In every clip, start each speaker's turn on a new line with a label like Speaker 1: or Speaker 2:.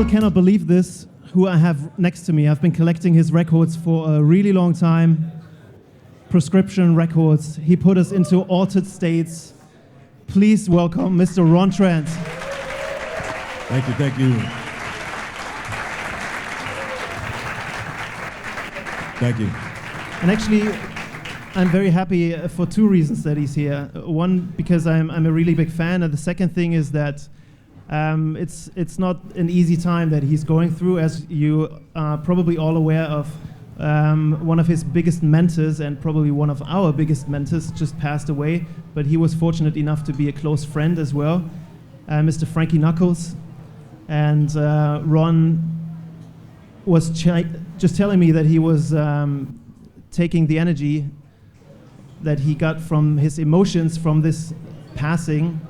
Speaker 1: still cannot believe this, who I have next to me. I've been collecting his records for a really long time. Prescription records. He put us into altered states. Please welcome Mr. Ron Trent.
Speaker 2: Thank you, thank you. Thank you.
Speaker 1: And actually, I'm very happy for two reasons that he's here. One, because I'm a really big fan, and the second thing is that it's not an easy time that he's going through, as you are probably all aware of. One of his biggest mentors, and probably one of our biggest mentors, just passed away, but he was fortunate enough to be a close friend as well, Mr. Frankie Knuckles. And Ron was just telling me that he was taking the energy that he got from his emotions from this passing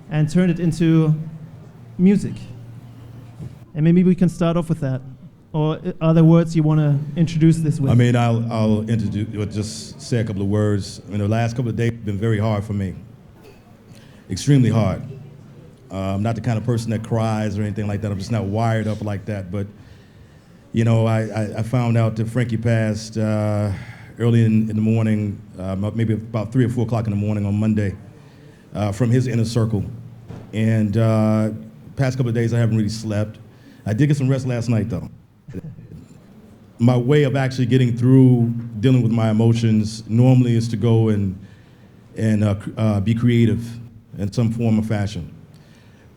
Speaker 1: and turned it into music. And maybe we can start off with that. Or are there words you want to introduce this with?
Speaker 2: I mean, I'll introduce, or just say a couple of words. I mean, the last couple of days have been very hard for me. Extremely hard. I'm not the kind of person that cries or anything like that. I'm just not wired up like that. But, you know, I found out that Frankie passed early in the morning, maybe about 3 or 4 o'clock in the morning on Monday, from his inner circle. And past couple of days, I haven't really slept. I did get some rest last night, though. My way of actually getting through dealing with my emotions normally is to go and be creative in some form or fashion.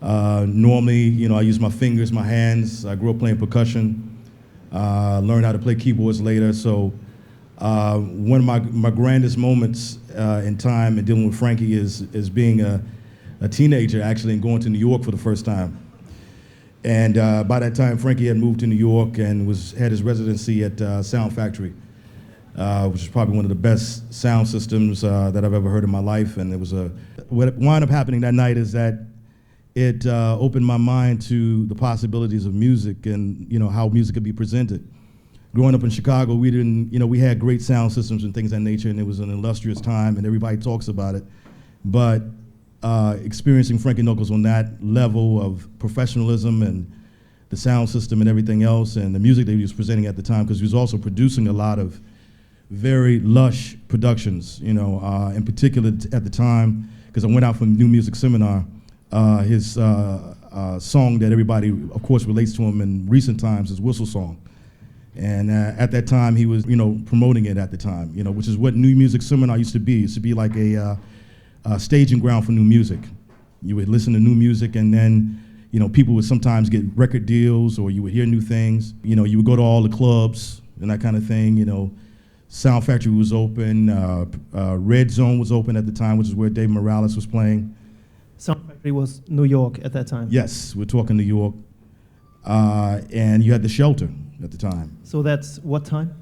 Speaker 2: Normally, you know, I use my fingers, my hands. I grew up playing percussion, learned how to play keyboards later. So one of my grandest moments in time in dealing with Frankie is being a teenager, actually, and going to New York for the first time. And by that time, Frankie had moved to New York and had his residency at Sound Factory, which is probably one of the best sound systems that I've ever heard in my life. And what wound up happening that night is that it opened my mind to the possibilities of music and, you know, how music could be presented. Growing up in Chicago, we had great sound systems and things of that nature, and it was an illustrious time, and everybody talks about it. But experiencing Frankie Knuckles on that level of professionalism and the sound system and everything else, and the music that he was presenting at the time, because he was also producing a lot of very lush productions, you know, in particular at the time, because I went out from New Music Seminar, his song that everybody, of course, relates to him in recent times is Whistle Song. And at that time, he was, you know, promoting it at the time, you know, which is what New Music Seminar used to be. It used to be like a staging ground for new music. You would listen to new music, and then, you know, people would sometimes get record deals, or you would hear new things. You know, you would go to all the clubs and that kind of thing. You know, Sound Factory was open. Red Zone was open at the time, which is where Dave Morales was playing.
Speaker 1: Sound Factory was New York at that time?
Speaker 2: Yes, we're talking New York. And you had The Shelter at the time.
Speaker 1: So that's what time?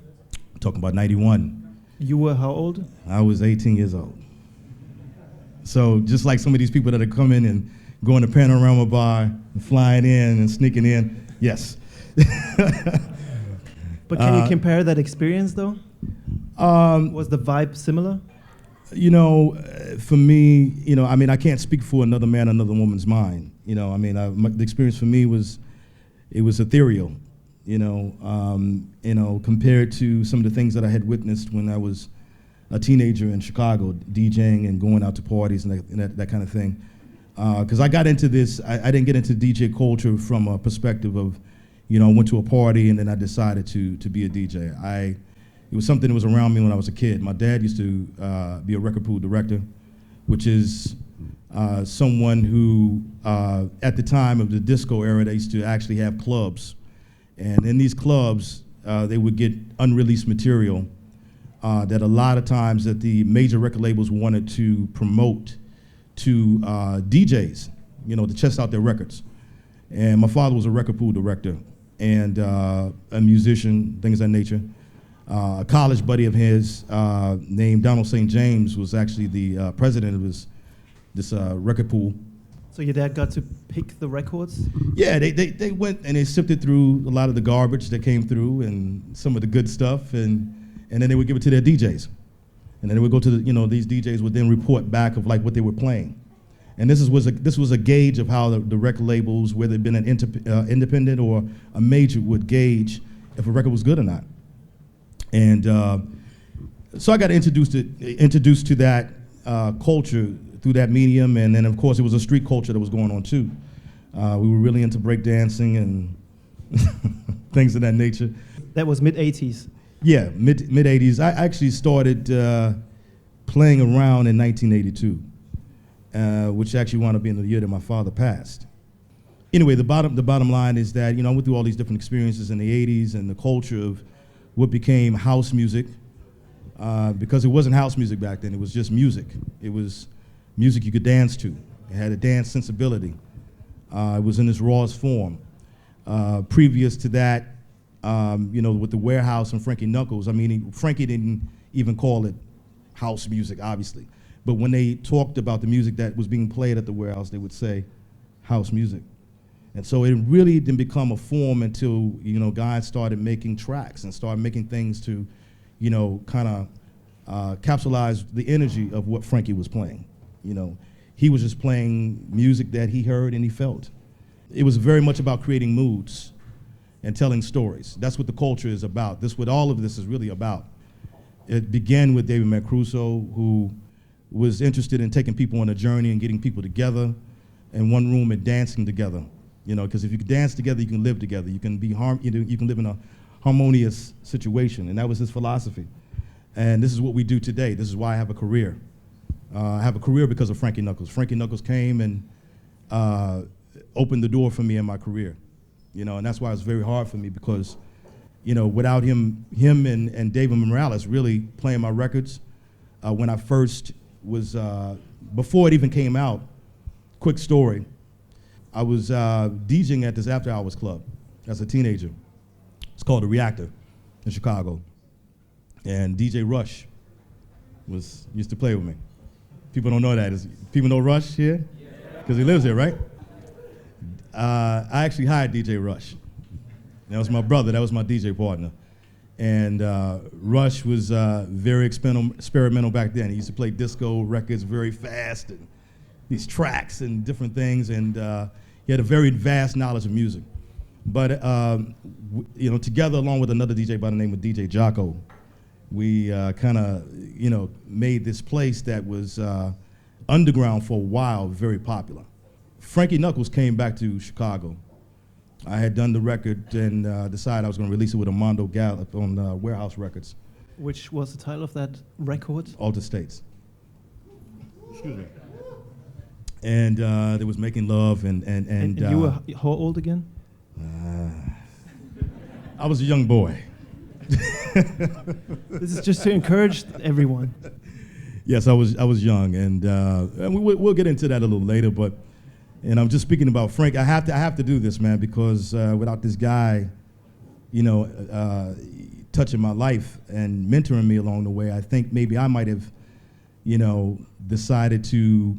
Speaker 2: I'm talking about 91.
Speaker 1: You were how old?
Speaker 2: I was 18 years old. So just like some of these people that are coming and going to Panorama Bar and flying in and sneaking in, yes.
Speaker 1: But can you compare that experience, though? Was the vibe similar?
Speaker 2: You know, for me, you know, I mean, I can't speak for another man, another woman's mind. You know, I mean, the experience for me was, it was ethereal, you know, compared to some of the things that I had witnessed when I was a teenager in Chicago, DJing and going out to parties and that kind of thing. Because I got into this, I didn't get into DJ culture from a perspective of, you know, I went to a party and then I decided to be a DJ. It was something that was around me when I was a kid. My dad used to be a record pool director, which is someone who, at the time of the disco era, they used to actually have clubs. And in these clubs, they would get unreleased material that a lot of times that the major record labels wanted to promote to DJs, you know, to test out their records. And my father was a record pool director and a musician, things of that nature. A college buddy of his named Donald St. James was actually the president of this record pool.
Speaker 1: So your dad got to pick the records?
Speaker 2: Yeah, they went and they sifted through a lot of the garbage that came through and some of the good stuff, and then they would give it to their DJs. And then they would go to these DJs would then report back of like what they were playing. And this was a gauge of how the record labels, whether it been an independent or a major, would gauge if a record was good or not. And so I got introduced to that culture through that medium, and then of course it was a street culture that was going on too. We were really into breakdancing and things of that nature.
Speaker 1: That was mid-'80s.
Speaker 2: Yeah, mid-'80s. I actually started playing around in 1982. Which actually wound up being the year that my father passed. Anyway, the bottom line is that, I went through all these different experiences in the 80s and the culture of what became house music, because it wasn't house music back then, it was just music. It was music you could dance to. It had a dance sensibility. It was in its rawest form. Previous to that, with the Warehouse and Frankie Knuckles, Frankie didn't even call it house music, obviously. But when they talked about the music that was being played at the Warehouse, they would say house music. And so it really didn't become a form until, guys started making tracks and started making things to, kind of capsulize the energy of what Frankie was playing. He was just playing music that he heard and he felt. It was very much about creating moods and telling stories. That's what the culture is about. That's what all of this is really about. It began with David Mancruso, who was interested in taking people on a journey and getting people together in one room and dancing together. Because if you can dance together, you can live together. You can you can live in a harmonious situation, and that was his philosophy. And this is what we do today. This is why I have a career. I have a career because of Frankie Knuckles. Frankie Knuckles came and opened the door for me in my career. And that's why it's very hard for me because, without him and David Morales really playing my records, when I first was, before it even came out, quick story, I was DJing at this after hours club as a teenager. It's called The Reactor in Chicago. And DJ Rush used to play with me. People don't know that. People know Rush here? Because he lives here, right? I actually hired DJ Rush. That was my brother. That was my DJ partner. And Rush was very experimental back then. He used to play disco records very fast, and these tracks and different things, and he had a very vast knowledge of music. But together, along with another DJ by the name of DJ Jocko, we kind of made this place that was underground for a while, very popular. Frankie Knuckles came back to Chicago. I had done the record and decided I was going to release it with Armando Gallup on Warehouse Records.
Speaker 1: Which was the title of that record?
Speaker 2: Altered States. Excuse me. And there was Making Love and
Speaker 1: you were how old again?
Speaker 2: I was a young boy.
Speaker 1: This is just to encourage everyone.
Speaker 2: Yes, I was young, and we'll get into that a little later. But I'm just speaking about Frank. I have to do this, man, because without this guy, touching my life and mentoring me along the way, I think maybe I might have, decided to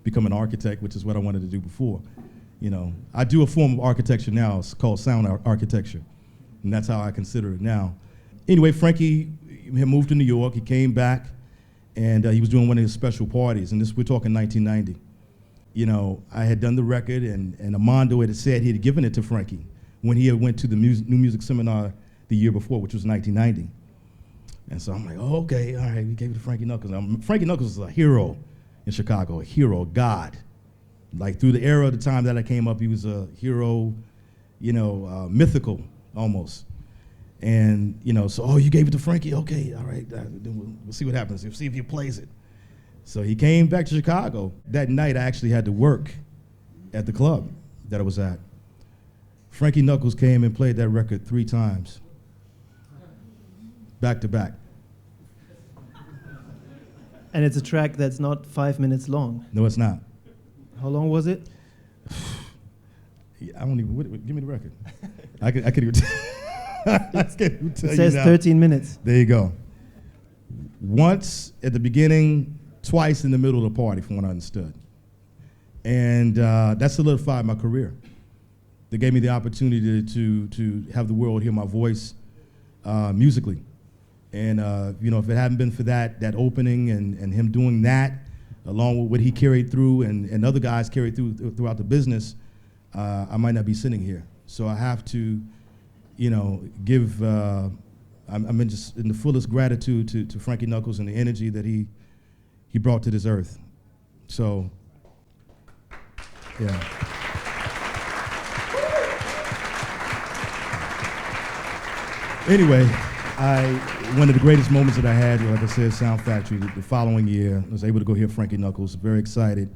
Speaker 2: become an architect, which is what I wanted to do before. I do a form of architecture now. It's called sound architecture, and that's how I consider it now. Anyway, Frankie had moved to New York. He came back, and he was doing one of his special parties, and we're talking 1990. I had done the record, and Armando had said he had given it to Frankie when he had went to the New Music Seminar the year before, which was 1990. And so I'm like, oh, okay, all right, we gave it to Frankie Knuckles. Now, Frankie Knuckles is a hero in Chicago, a hero, a god. Like through the era of the time that I came up, he was a hero, mythical almost. And, so, you gave it to Frankie? Okay, all right, we'll see what happens. We'll see if he plays it. So he came back to Chicago. That night, I actually had to work at the club that I was at. Frankie Knuckles came and played that record 3 times, back to back.
Speaker 1: And it's a track that's not 5 minutes long.
Speaker 2: No, it's not.
Speaker 1: How long was it?
Speaker 2: I don't even, give me the record. I could even
Speaker 1: it says 13 minutes.
Speaker 2: There you go. Once at the beginning, twice in the middle of the party, from what I understood. And that solidified my career. They gave me the opportunity to have the world hear my voice musically. And if it hadn't been for that opening and him doing that, along with what he carried through and other guys carried throughout the business, I might not be sitting here. So I have to, give, I'm just in the fullest gratitude to Frankie Knuckles and the energy that he brought to this earth. So, yeah. Anyway, one of the greatest moments that I had, like I said, Sound Factory, the following year, I was able to go hear Frankie Knuckles, very excited.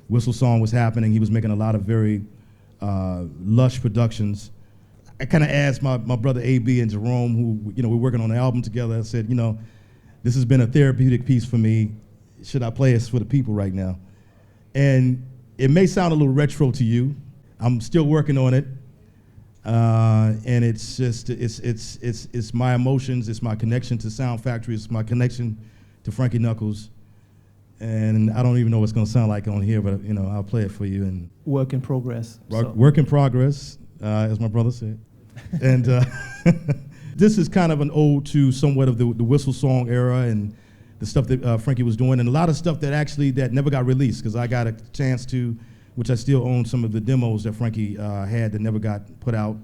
Speaker 2: Whistle Song was happening. He was making a lot of very lush productions. I kind of asked my brother AB and Jerome, who we're working on the album together. I said, this has been a therapeutic piece for me. Should I play this for the people right now? And it may sound a little retro to you. I'm still working on it. And it's just, it's my emotions, it's my connection to Sound Factory, it's my connection to Frankie Knuckles. And I don't even know what it's gonna sound like on here, but I'll play it for you. And
Speaker 1: work in progress.
Speaker 2: Work in progress, as my brother said. And this is kind of an ode to somewhat of the Whistle Song era and the stuff that Frankie was doing, and a lot of stuff that never got released, because I got a chance to, which I still own, some of the demos that Frankie had that never got put out.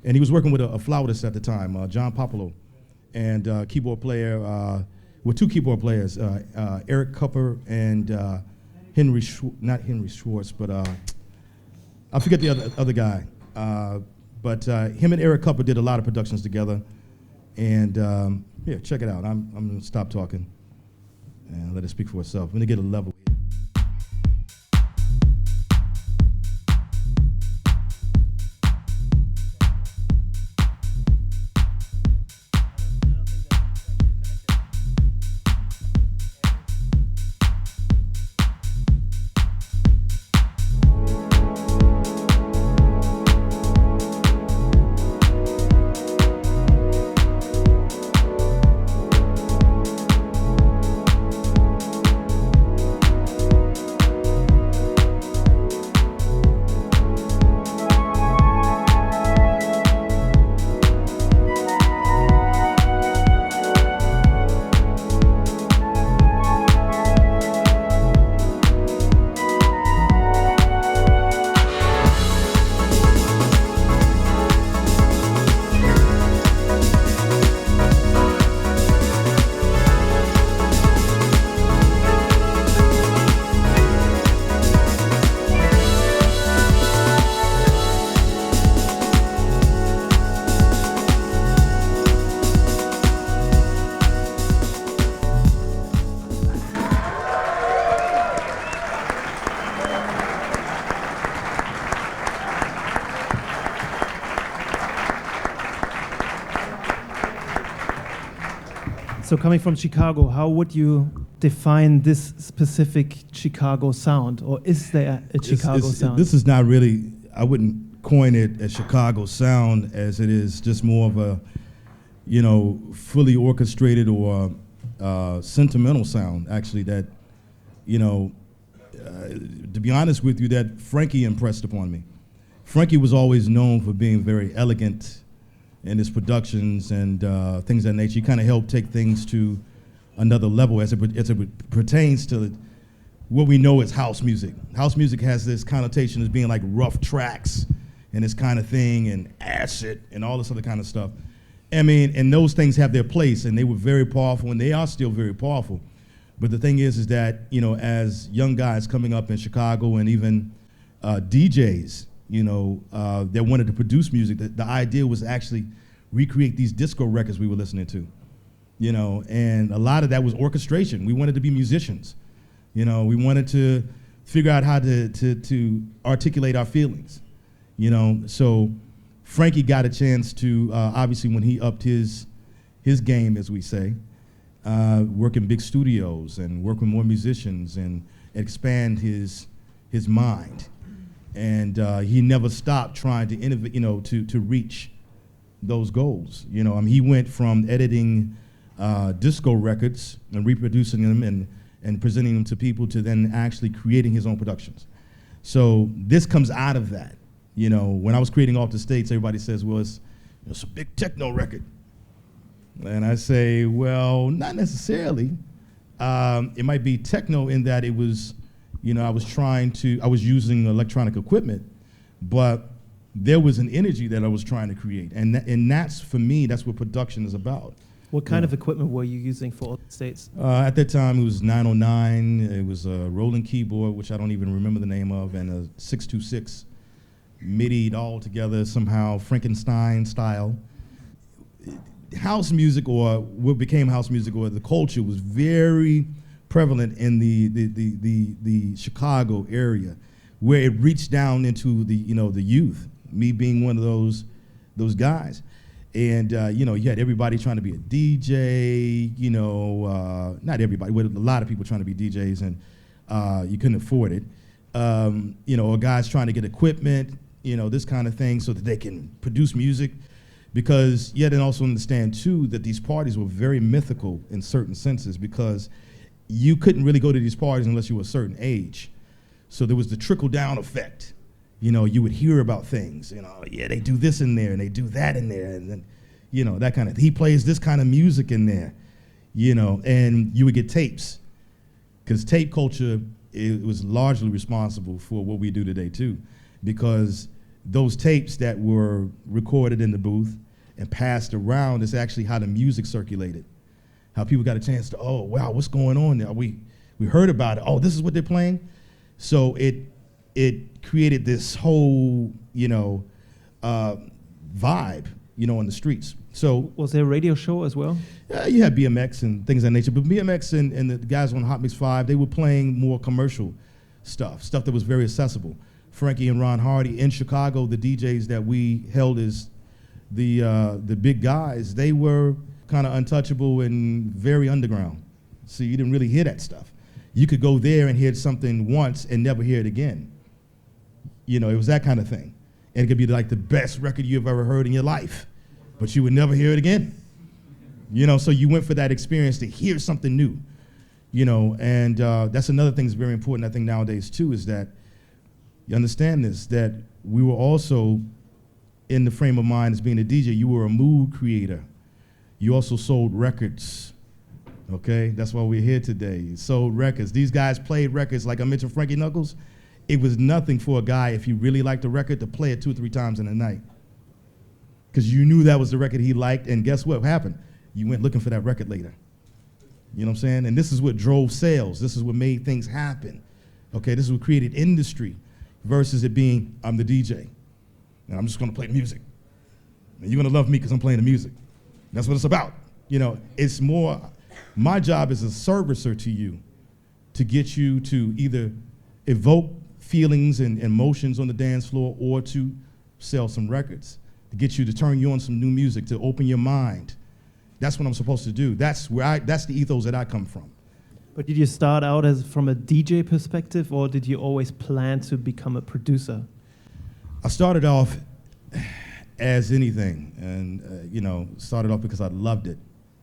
Speaker 2: And he was working with a flautist at the time, John Popolo, and keyboard player, two keyboard players, Eric Cupper and not Henry Schwartz, but I forget the other guy. But him and Eric Cupper did a lot of productions together. And yeah, check it out. I'm gonna stop talking and let it speak for itself. I'm gonna get a level here.
Speaker 1: So coming from Chicago, how would you define this specific Chicago sound? Or is there a Chicago sound?
Speaker 2: This is not really, I wouldn't coin it a Chicago sound, as it is just more of a, fully orchestrated or sentimental sound, actually, that, to be honest with you, that Frankie impressed upon me. Frankie was always known for being very elegant in his productions and things of that nature. He kind of helped take things to another level as it pertains to what we know as house music. House music has this connotation as being like rough tracks and this kind of thing, and acid and all this other kind of stuff. I mean, and those things have their place, and they were very powerful, and they are still very powerful. But the thing is that, as young guys coming up in Chicago, and even DJs, that wanted to produce music, the idea was to actually recreate these disco records we were listening to, and a lot of that was orchestration. We wanted to be musicians, we wanted to figure out how to articulate our feelings, so Frankie got a chance to, obviously when he upped his game, as we say, work in big studios and work with more musicians and expand his mind. And he never stopped trying to innovate, to reach those goals. He went from editing disco records and reproducing them and presenting them to people to then actually creating his own productions. So this comes out of that. When I was creating Off the States, everybody says, well, it's a big techno record. And I say, well, not necessarily. It might be techno in that it was, I was using electronic equipment, but there was an energy that I was trying to create. And that's, for me, that's what production is about.
Speaker 1: What kind of equipment were you using for Altered States?
Speaker 2: At that time, it was 909. It was a Roland keyboard, which I don't even remember the name of, and a 626. MIDI'd all together somehow, Frankenstein style. House music, or what became house music, or the culture, was very prevalent in the Chicago area, where it reached down into the youth. Me being one of those guys, and you had everybody trying to be a DJ. Not everybody, but a lot of people trying to be DJs, and you couldn't afford it. Or guys trying to get equipment, this kind of thing, so that they can produce music. Because you had to also understand, too, that these parties were very mythical in certain senses, because you couldn't really go to these parties unless you were a certain age. So there was the trickle-down effect. You would hear about things. Yeah, they do this in there, and they do that in there, and then, that kind of, he plays this kind of music in there, and you would get tapes. Because tape culture, it was largely responsible for what we do today, too, because those tapes that were recorded in the booth and passed around is actually how the music circulated. How people got a chance to, oh, wow, what's going on there? We heard about it. Oh, this is what they're playing? So it created this whole, vibe, on the streets. So
Speaker 1: was there a radio show as well?
Speaker 2: You had BMX and things of that nature, but BMX and the guys on Hot Mix 5, they were playing more commercial stuff that was very accessible. Frankie and Ron Hardy in Chicago, the DJs that we held as the big guys, they were kind of untouchable and very underground. So you didn't really hear that stuff. You could go there and hear something once and never hear it again. It was that kind of thing. And it could be like the best record you've ever heard in your life, but you would never hear it again. So you went for that experience to hear something new. And that's another thing that's very important, I think, nowadays, too, is that you understand this, that we were also in the frame of mind as being a DJ. You were a mood creator. You also sold records, okay? That's why we're here today. You sold records. These guys played records, like I mentioned, Frankie Knuckles. It was nothing for a guy, if he really liked a record, to play it 2 or 3 times in a night. Because you knew that was the record he liked, and guess what happened? You went looking for that record later. You know what I'm saying? And this is what drove sales. This is what made things happen. Okay, this is what created industry. Versus it being, I'm the DJ, and I'm just gonna play music. And you're gonna love me because I'm playing the music. That's what it's about. It's more, my job is a servicer to you, to get you to either evoke feelings and emotions on the dance floor, or to sell some records, to get you to turn you on some new music, to open your mind. That's what I'm supposed to do. That's the ethos that I come from.
Speaker 1: But did you start out from a DJ perspective, or did you always plan to become a producer?
Speaker 2: I started off as anything, and started off because I loved it.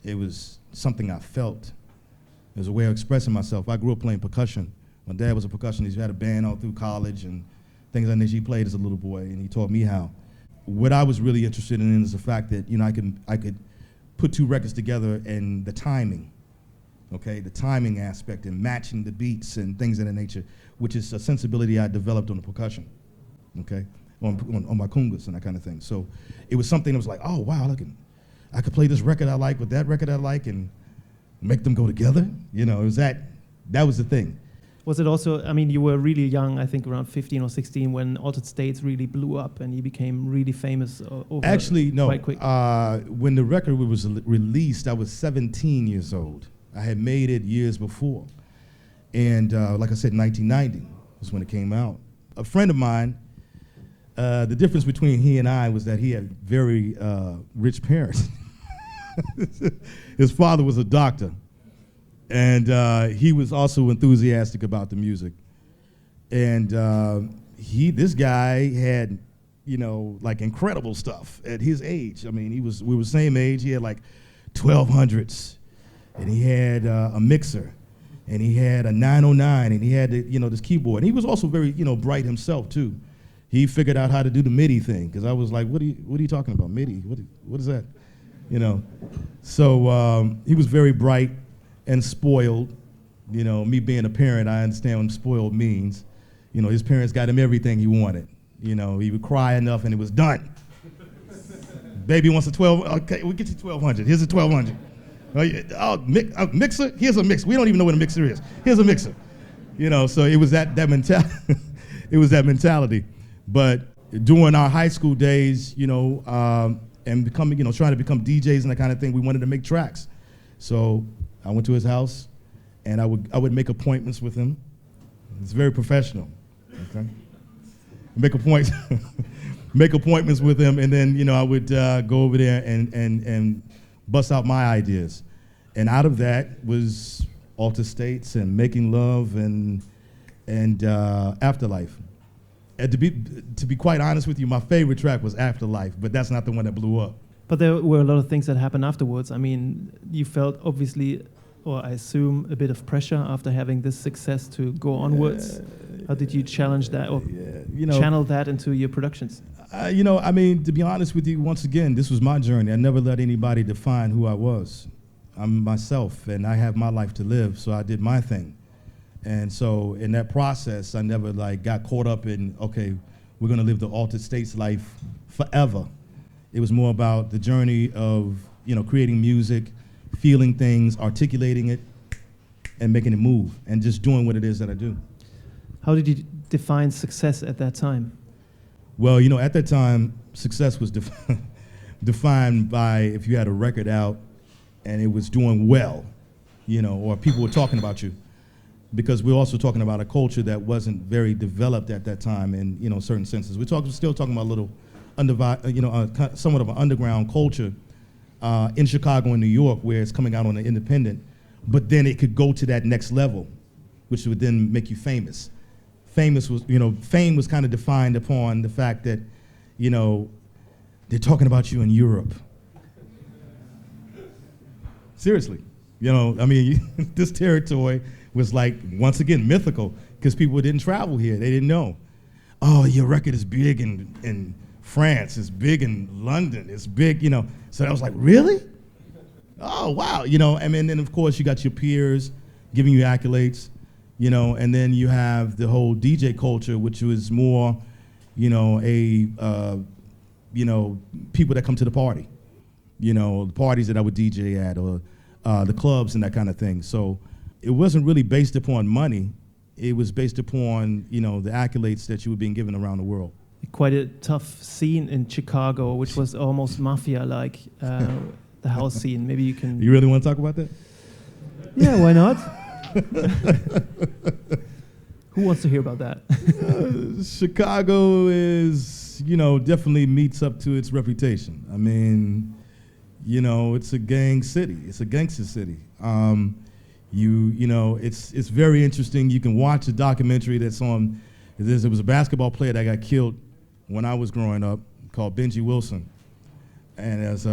Speaker 2: It was something I felt. It was a way of expressing myself. I grew up playing percussion. My dad was a percussionist. He had a band all through college and things like that. He played as a little boy, and he taught me how. What I was really interested in is the fact that I could put 2 records together, and the timing. Okay, the timing aspect and matching the beats and things of that nature, which is a sensibility I developed on the percussion, okay, on my congas and that kind of thing. So it was something that was like, oh, wow, I could play this record I like with that record I like and make them go together. It was that was the thing.
Speaker 1: Was it also, you were really young, I think around 15 or 16, when Altered States really blew up and you became really famous
Speaker 2: Actually, no.
Speaker 1: Quite quick?
Speaker 2: When the record was released, I was 17 years old. I had made it years before. And like I said, 1990 was when it came out. A friend of mine, the difference between he and I was that he had very rich parents. His father was a doctor. And he was also enthusiastic about the music. And this guy had, like incredible stuff at his age. we were the same age. He had like 1200s. And he had a mixer, and he had a 909, and he had this keyboard. And he was also very bright himself too. He figured out how to do the MIDI thing, because I was like, what are you talking about, MIDI? What is that? So he was very bright and spoiled, You know, me being a parent, I understand what spoiled means. You know, his parents got him everything he wanted. You know, he would cry enough and it was done. Baby wants a 12, okay, we'll get you 1200. Here's a 1200. A mixer? Here's a mixer. We don't even know what a mixer is. Here's a mixer. You know, so it was that mentality. It was that mentality. But during our high school days, you know, and becoming, you know, trying to become DJs and that kind of thing, we wanted to make tracks. So I went to his house and I would make appointments with him. It's very professional. Okay. Make appointments with him, and then, you know, I would go over there and bust out my ideas. And out of that was Altered States and Making Love and Afterlife. And to be quite honest with you, my favorite track was Afterlife, but that's not the one that blew up.
Speaker 1: But there were a lot of things that happened afterwards. I mean, you felt obviously, or I assume, a bit of pressure after having this success to go onwards. How did you challenge that or channel that into your productions?
Speaker 2: You know, I mean, to be honest with you, once again, this was my journey. I never let anybody define who I was. I'm myself, and I have my life to live, so I did my thing. And so in that process, I never got caught up in, okay, we're gonna live the Altered States life forever. It was more about the journey of, you know, creating music, feeling things, articulating it, and making it move, and just doing what it is that I do.
Speaker 1: How did you define success at that time?
Speaker 2: Well, you know, at that time, success was defined by if you had a record out and it was doing well, you know, or people were talking about you. Because we're also talking about a culture that wasn't very developed at that time in, you know, certain senses. We're still talking about a little, somewhat of an underground culture in Chicago and New York, where it's coming out on an independent, but then it could go to that next level, which would then make you famous. Fame was kind of defined upon the fact that, you know, they're talking about you in Europe. Seriously, you know, I mean, this territory was once again, mythical, because people didn't travel here. They didn't know. Oh, your record is big in France, it's big in London, it's big, you know. So I was like, really? Oh, wow, you know, and then of course you got your peers giving you accolades, you know, and then you have the whole DJ culture, which was more, you know, people that come to the party, you know, the parties that I would DJ at, or the clubs and that kind of thing. So it wasn't really based upon money. It was based upon, you know, the accolades that you were being given around the world.
Speaker 1: Quite a tough scene in Chicago, which was almost mafia-like, the house scene. Maybe you can...
Speaker 2: You really want to talk about that?
Speaker 1: Yeah, why not? Who wants to hear about that?
Speaker 2: Chicago is, you know, definitely meets up to its reputation. I mean, you know, it's a gang city. It's a gangster city. You know, it's very interesting. You can watch a documentary that's on. There was a basketball player that got killed when I was growing up called Benji Wilson, and there's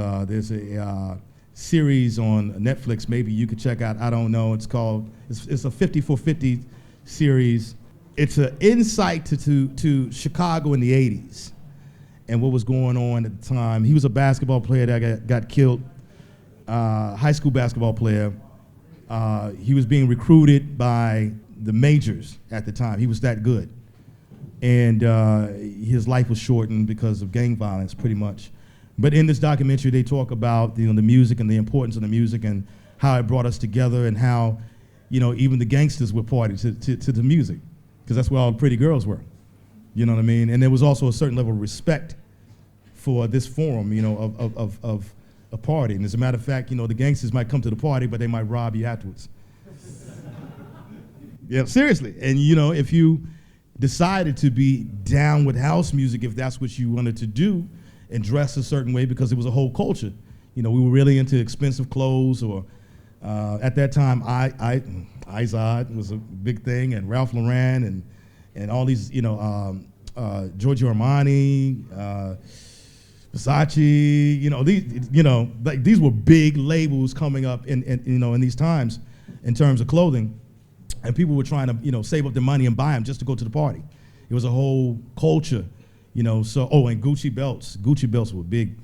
Speaker 2: a series on Netflix. Maybe you could check out. I don't know. It's a 50 for 50 series. It's an insight to Chicago in the '80s and what was going on at the time. He was a basketball player that got killed. High school basketball player. He was being recruited by the majors at the time. He was that good. And his life was shortened because of gang violence, pretty much. But in this documentary, they talk about, you know, the music and the importance of the music and how it brought us together, and how, you know, even the gangsters were party to the music, because that's where all the pretty girls were. You know what I mean? And there was also a certain level of respect for this forum, you know, of a party. And as a matter of fact, you know, the gangsters might come to the party, but they might rob you afterwards. Yeah, seriously. And, you know, if you decided to be down with house music, if that's what you wanted to do, and dress a certain way, because it was a whole culture. You know, we were really into expensive clothes, or at that time, Izod was a big thing, and Ralph Lauren, and all these, you know, Giorgio Armani, Versace, you know, these were big labels coming up in you know, in these times in terms of clothing, and people were trying to, you know, save up their money and buy them just to go to the party. It was a whole culture, you know. So, and Gucci belts were big,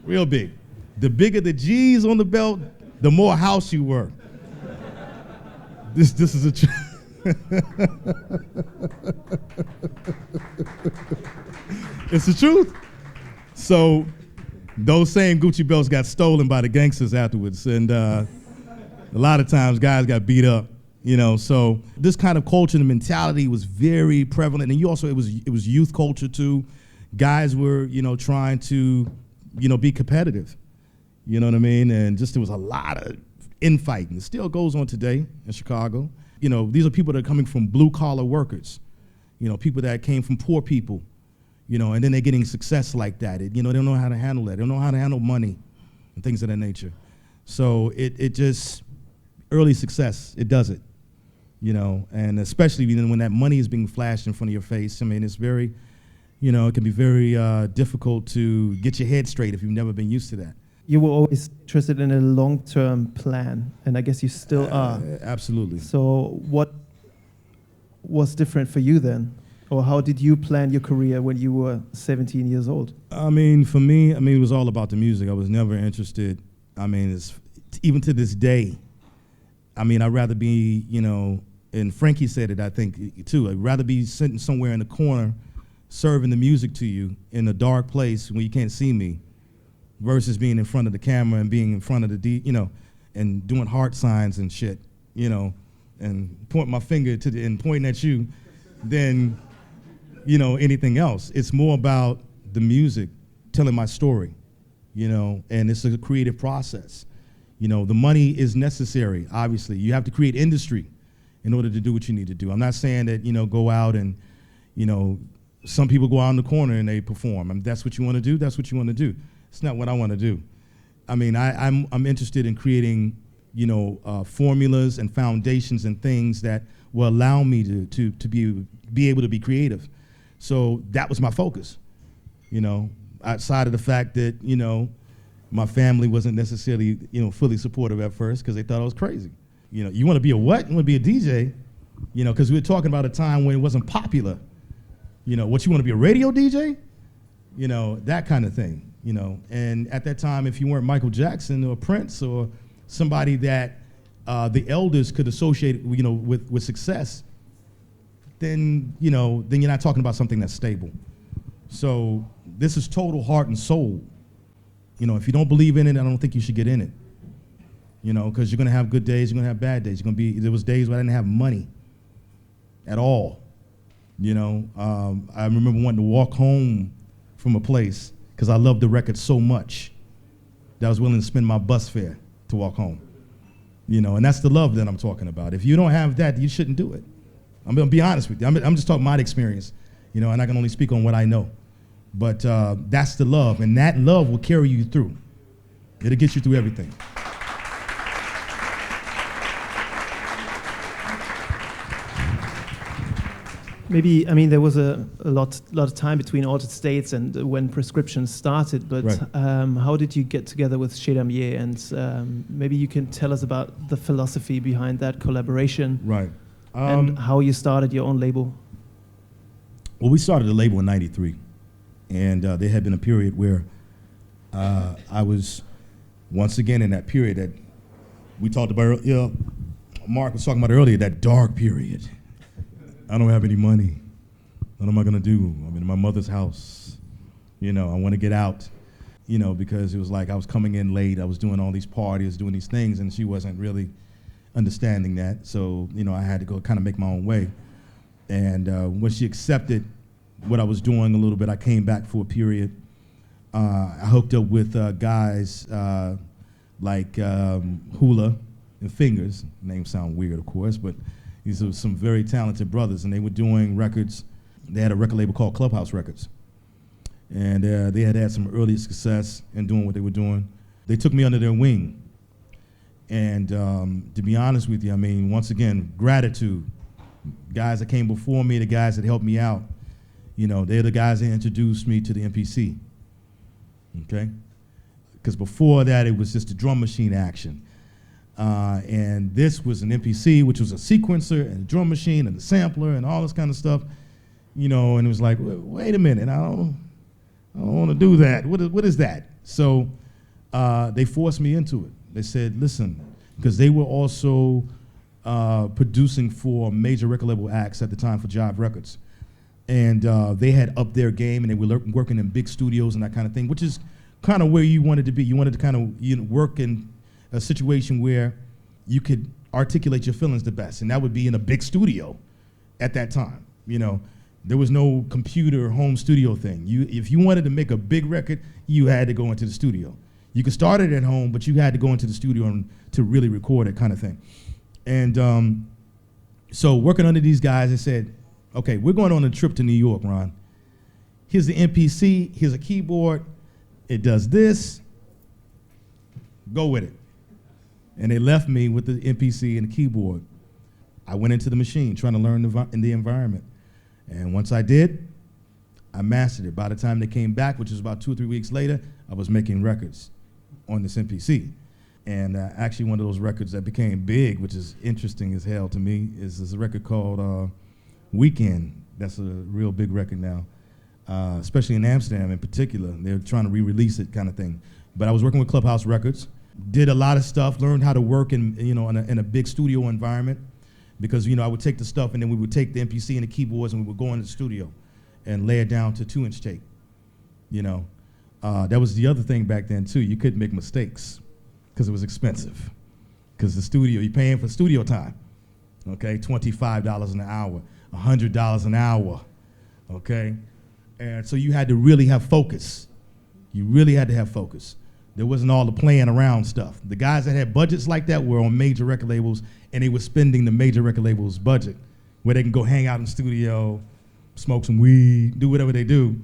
Speaker 2: real big. The bigger the G's on the belt, the more house you were. This is a it's the truth. So those same Gucci belts got stolen by the gangsters afterwards, and a lot of times guys got beat up. So this kind of culture and mentality was very prevalent, and it was youth culture too. Guys were trying to be competitive. You know what I mean? And just there was a lot of infighting. It still goes on today in Chicago. These are people that are coming from blue collar workers. People that came from poor people. And then they're getting success like that. They don't know how to handle that. They don't know how to handle money and things of that nature. So it just early success. It does it. And especially when that money is being flashed in front of your face. I mean, it's very, it can be very difficult to get your head straight if you've never been used to that.
Speaker 1: You were always interested in a long-term plan, and I guess you still are.
Speaker 2: Absolutely.
Speaker 1: So what was different for you then? Or how did you plan your career when you were 17 years old?
Speaker 2: I mean, for me, it was all about the music. I was never interested. Even to this day, I'd rather be, and Frankie said it, I think, too. I'd rather be sitting somewhere in the corner serving the music to you in a dark place when you can't see me versus being in front of the camera and being in front of the, and doing heart signs and shit, and pointing my finger and pointing at you than, anything else. It's more about the music, telling my story, and it's a creative process. The money is necessary, obviously. You have to create industry in order to do what you need to do. I'm not saying that, go out and, some people go out in the corner and they perform. That's what you want to do, that's what you want to do. It's not what I want to do. I'm interested in creating, formulas and foundations and things that will allow me to be able to be creative. So that was my focus, outside of the fact that, my family wasn't necessarily, fully supportive at first because they thought I was crazy. You want to be a what? You want to be a DJ? Because we were talking about a time when it wasn't popular. What, you want to be a radio DJ? That kind of thing. And at that time, if you weren't Michael Jackson or Prince or somebody that the elders could associate, with success, then you're not talking about something that's stable. So this is total heart and soul. If you don't believe in it, I don't think you should get in it. Because you're gonna have good days, you're gonna have bad days. There was days where I didn't have money at all. I remember wanting to walk home from a place because I loved the record so much that I was willing to spend my bus fare to walk home. And that's the love that I'm talking about. If you don't have that, you shouldn't do it. I'm gonna be honest with you. I'm just talking my experience, and I can only speak on what I know. But that's the love, and that love will carry you through. It'll get you through everything.
Speaker 1: Maybe, there was a lot of time between Altered States and when Prescription started, but
Speaker 2: right.
Speaker 1: How did you get together with CDR? And maybe you can tell us about the philosophy behind that collaboration.
Speaker 2: Right.
Speaker 1: And how you started your own label.
Speaker 2: Well, we started the label in '93, and there had been a period where I was, once again, in that period that we talked about, Mark was talking about earlier, that dark period. I don't have any money. What am I gonna do? I'm in my mother's house. I want to get out, because it was like I was coming in late. I was doing all these parties, doing these things, and she wasn't really understanding that. So, I had to go kind of make my own way. And when she accepted what I was doing a little bit, I came back for a period. I hooked up with guys like Hula and Fingers. Names sound weird, of course, but these are some very talented brothers, and they were doing records. They had a record label called Clubhouse Records. And they had some early success in doing what they were doing. They took me under their wing. And to be honest with you, once again, gratitude. Guys that came before me, the guys that helped me out, they're the guys that introduced me to the MPC, okay? Because before that, it was just a drum machine action. And this was an MPC, which was a sequencer and a drum machine and a sampler and all this kind of stuff, and it was like, wait a minute, I don't want to do that. What is that? So they forced me into it. They said, listen, because they were also producing for major record label acts at the time for Jive Records. And they had upped their game, and they were working in big studios and that kind of thing, which is kind of where you wanted to be. You wanted to kind of work in a situation where you could articulate your feelings the best, and that would be in a big studio at that time. There was no computer home studio thing. If you wanted to make a big record, you had to go into the studio. You could start it at home, but you had to go into the studio to really record it, kind of thing. And so working under these guys, they said, okay, we're going on a trip to New York, Ron. Here's the MPC, here's a keyboard, it does this, go with it. And they left me with the MPC and the keyboard. I went into the machine trying to learn the environment. And once I did, I mastered it. By the time they came back, which was about 2 or 3 weeks later, I was making records on this MPC. And actually one of those records that became big, which is interesting as hell to me, is this record called Weekend. That's a real big record now, especially in Amsterdam in particular. They're trying to re-release it, kind of thing. But I was working with Clubhouse Records, did a lot of stuff, learned how to work in a big studio environment, because I would take the stuff and then we would take the MPC and the keyboards and we would go into the studio and lay it down to 2-inch tape. That was the other thing back then too. You couldn't make mistakes because it was expensive. Because the studio, you're paying for studio time. Okay, $25 an hour, $100 an hour. Okay, and so you had to really have focus. You really had to have focus. There wasn't all the playing around stuff. The guys that had budgets like that were on major record labels, and they were spending the major record labels' budget, where they can go hang out in the studio, smoke some weed, do whatever they do.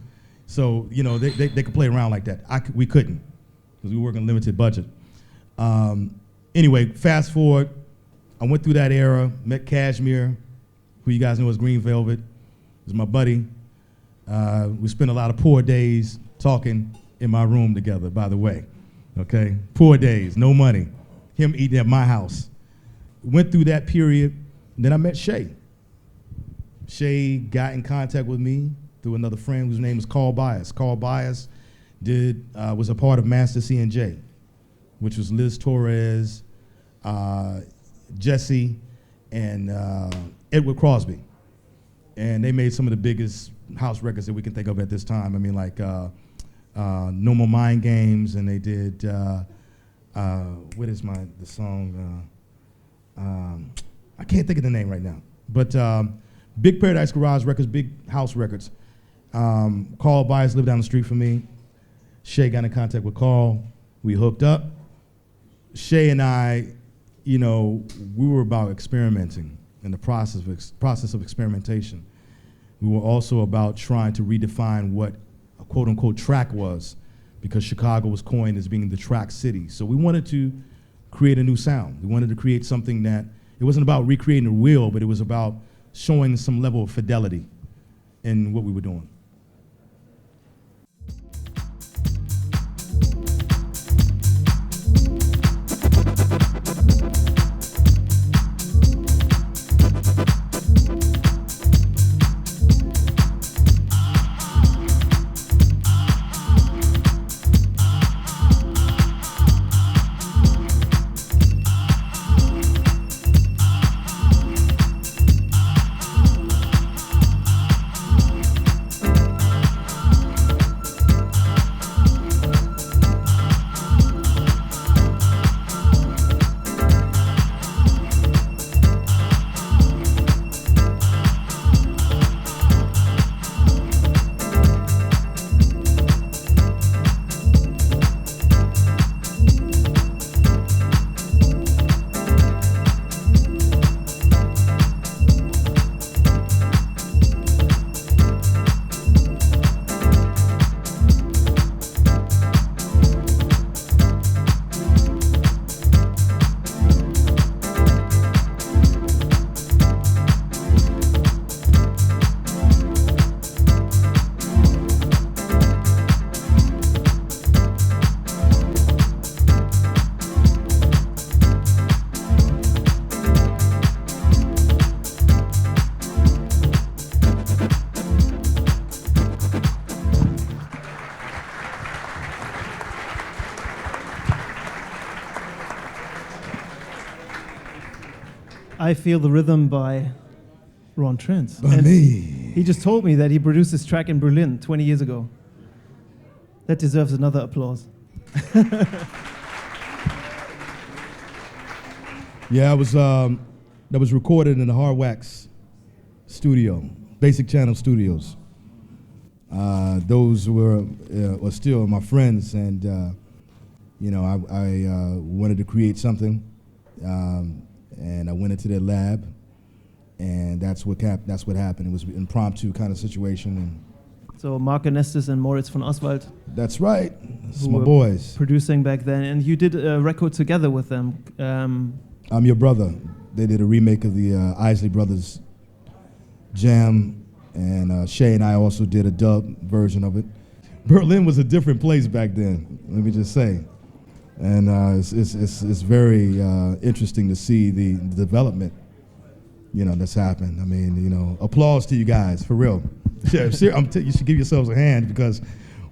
Speaker 2: So they could play around like that. We couldn't, because we were working limited budget. Anyway, fast forward, I went through that era, met Cashmere, who you guys know as Green Velvet, was my buddy. We spent a lot of poor days talking in my room together, by the way. Okay, poor days, no money, him eating at my house. Went through that period, and then I met Shay. Shay got in contact with me through another friend whose name is Carl Bias. Carl Bias was a part of Master C&J, which was Liz Torres, Jesse, and Edward Crosby. And they made some of the biggest house records that we can think of at this time. I mean, like No More Mind Games, and they did, what is the song? I can't think of the name right now. But Big Paradise Garage Records, big house records. Carl Bias lived down the street from me. Shay got in contact with Carl. We hooked up. Shay and I, we were about experimenting in the process of experimentation. We were also about trying to redefine what a quote-unquote track was, because Chicago was coined as being the track city. So we wanted to create a new sound. We wanted to create something that, it wasn't about recreating the wheel, but it was about showing some level of fidelity in what we were doing.
Speaker 1: I Feel the Rhythm by Ron Trent.
Speaker 2: By me.
Speaker 1: He just told me that he produced this track in Berlin 20 years ago. That deserves another applause.
Speaker 2: Yeah, that was recorded in the Hard Wax studio, Basic Channel Studios. Those were still my friends, and I wanted to create something, and I went into their lab, and that's what happened. It was an impromptu kind of situation. And
Speaker 1: so Mark Anestis and Moritz von Oswald.
Speaker 2: That's right. It's my boys.
Speaker 1: Producing back then, and you did a record together with them.
Speaker 2: I'm Your Brother. They did a remake of the Isley Brothers jam, and Shay and I also did a dub version of it. Berlin was a different place back then, let me just say. And it's very interesting to see the development, that's happened. I mean, applause to you guys, for real. You should give yourselves a hand, because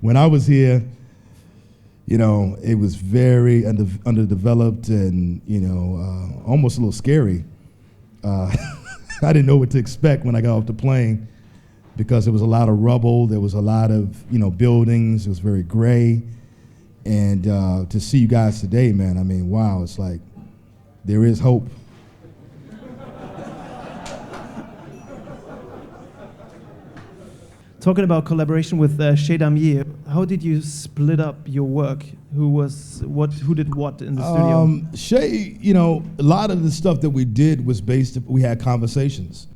Speaker 2: when I was here, it was very underdeveloped and, almost a little scary. I didn't know what to expect when I got off the plane, because there was a lot of rubble, there was a lot of, buildings, it was very gray. And to see you guys today, man, I mean, wow, it's like there is hope.
Speaker 1: Talking about collaboration with Shay Damier, how did you split up your work? Who did what in the studio?
Speaker 2: Shay, a lot of the stuff that we did was we had conversations.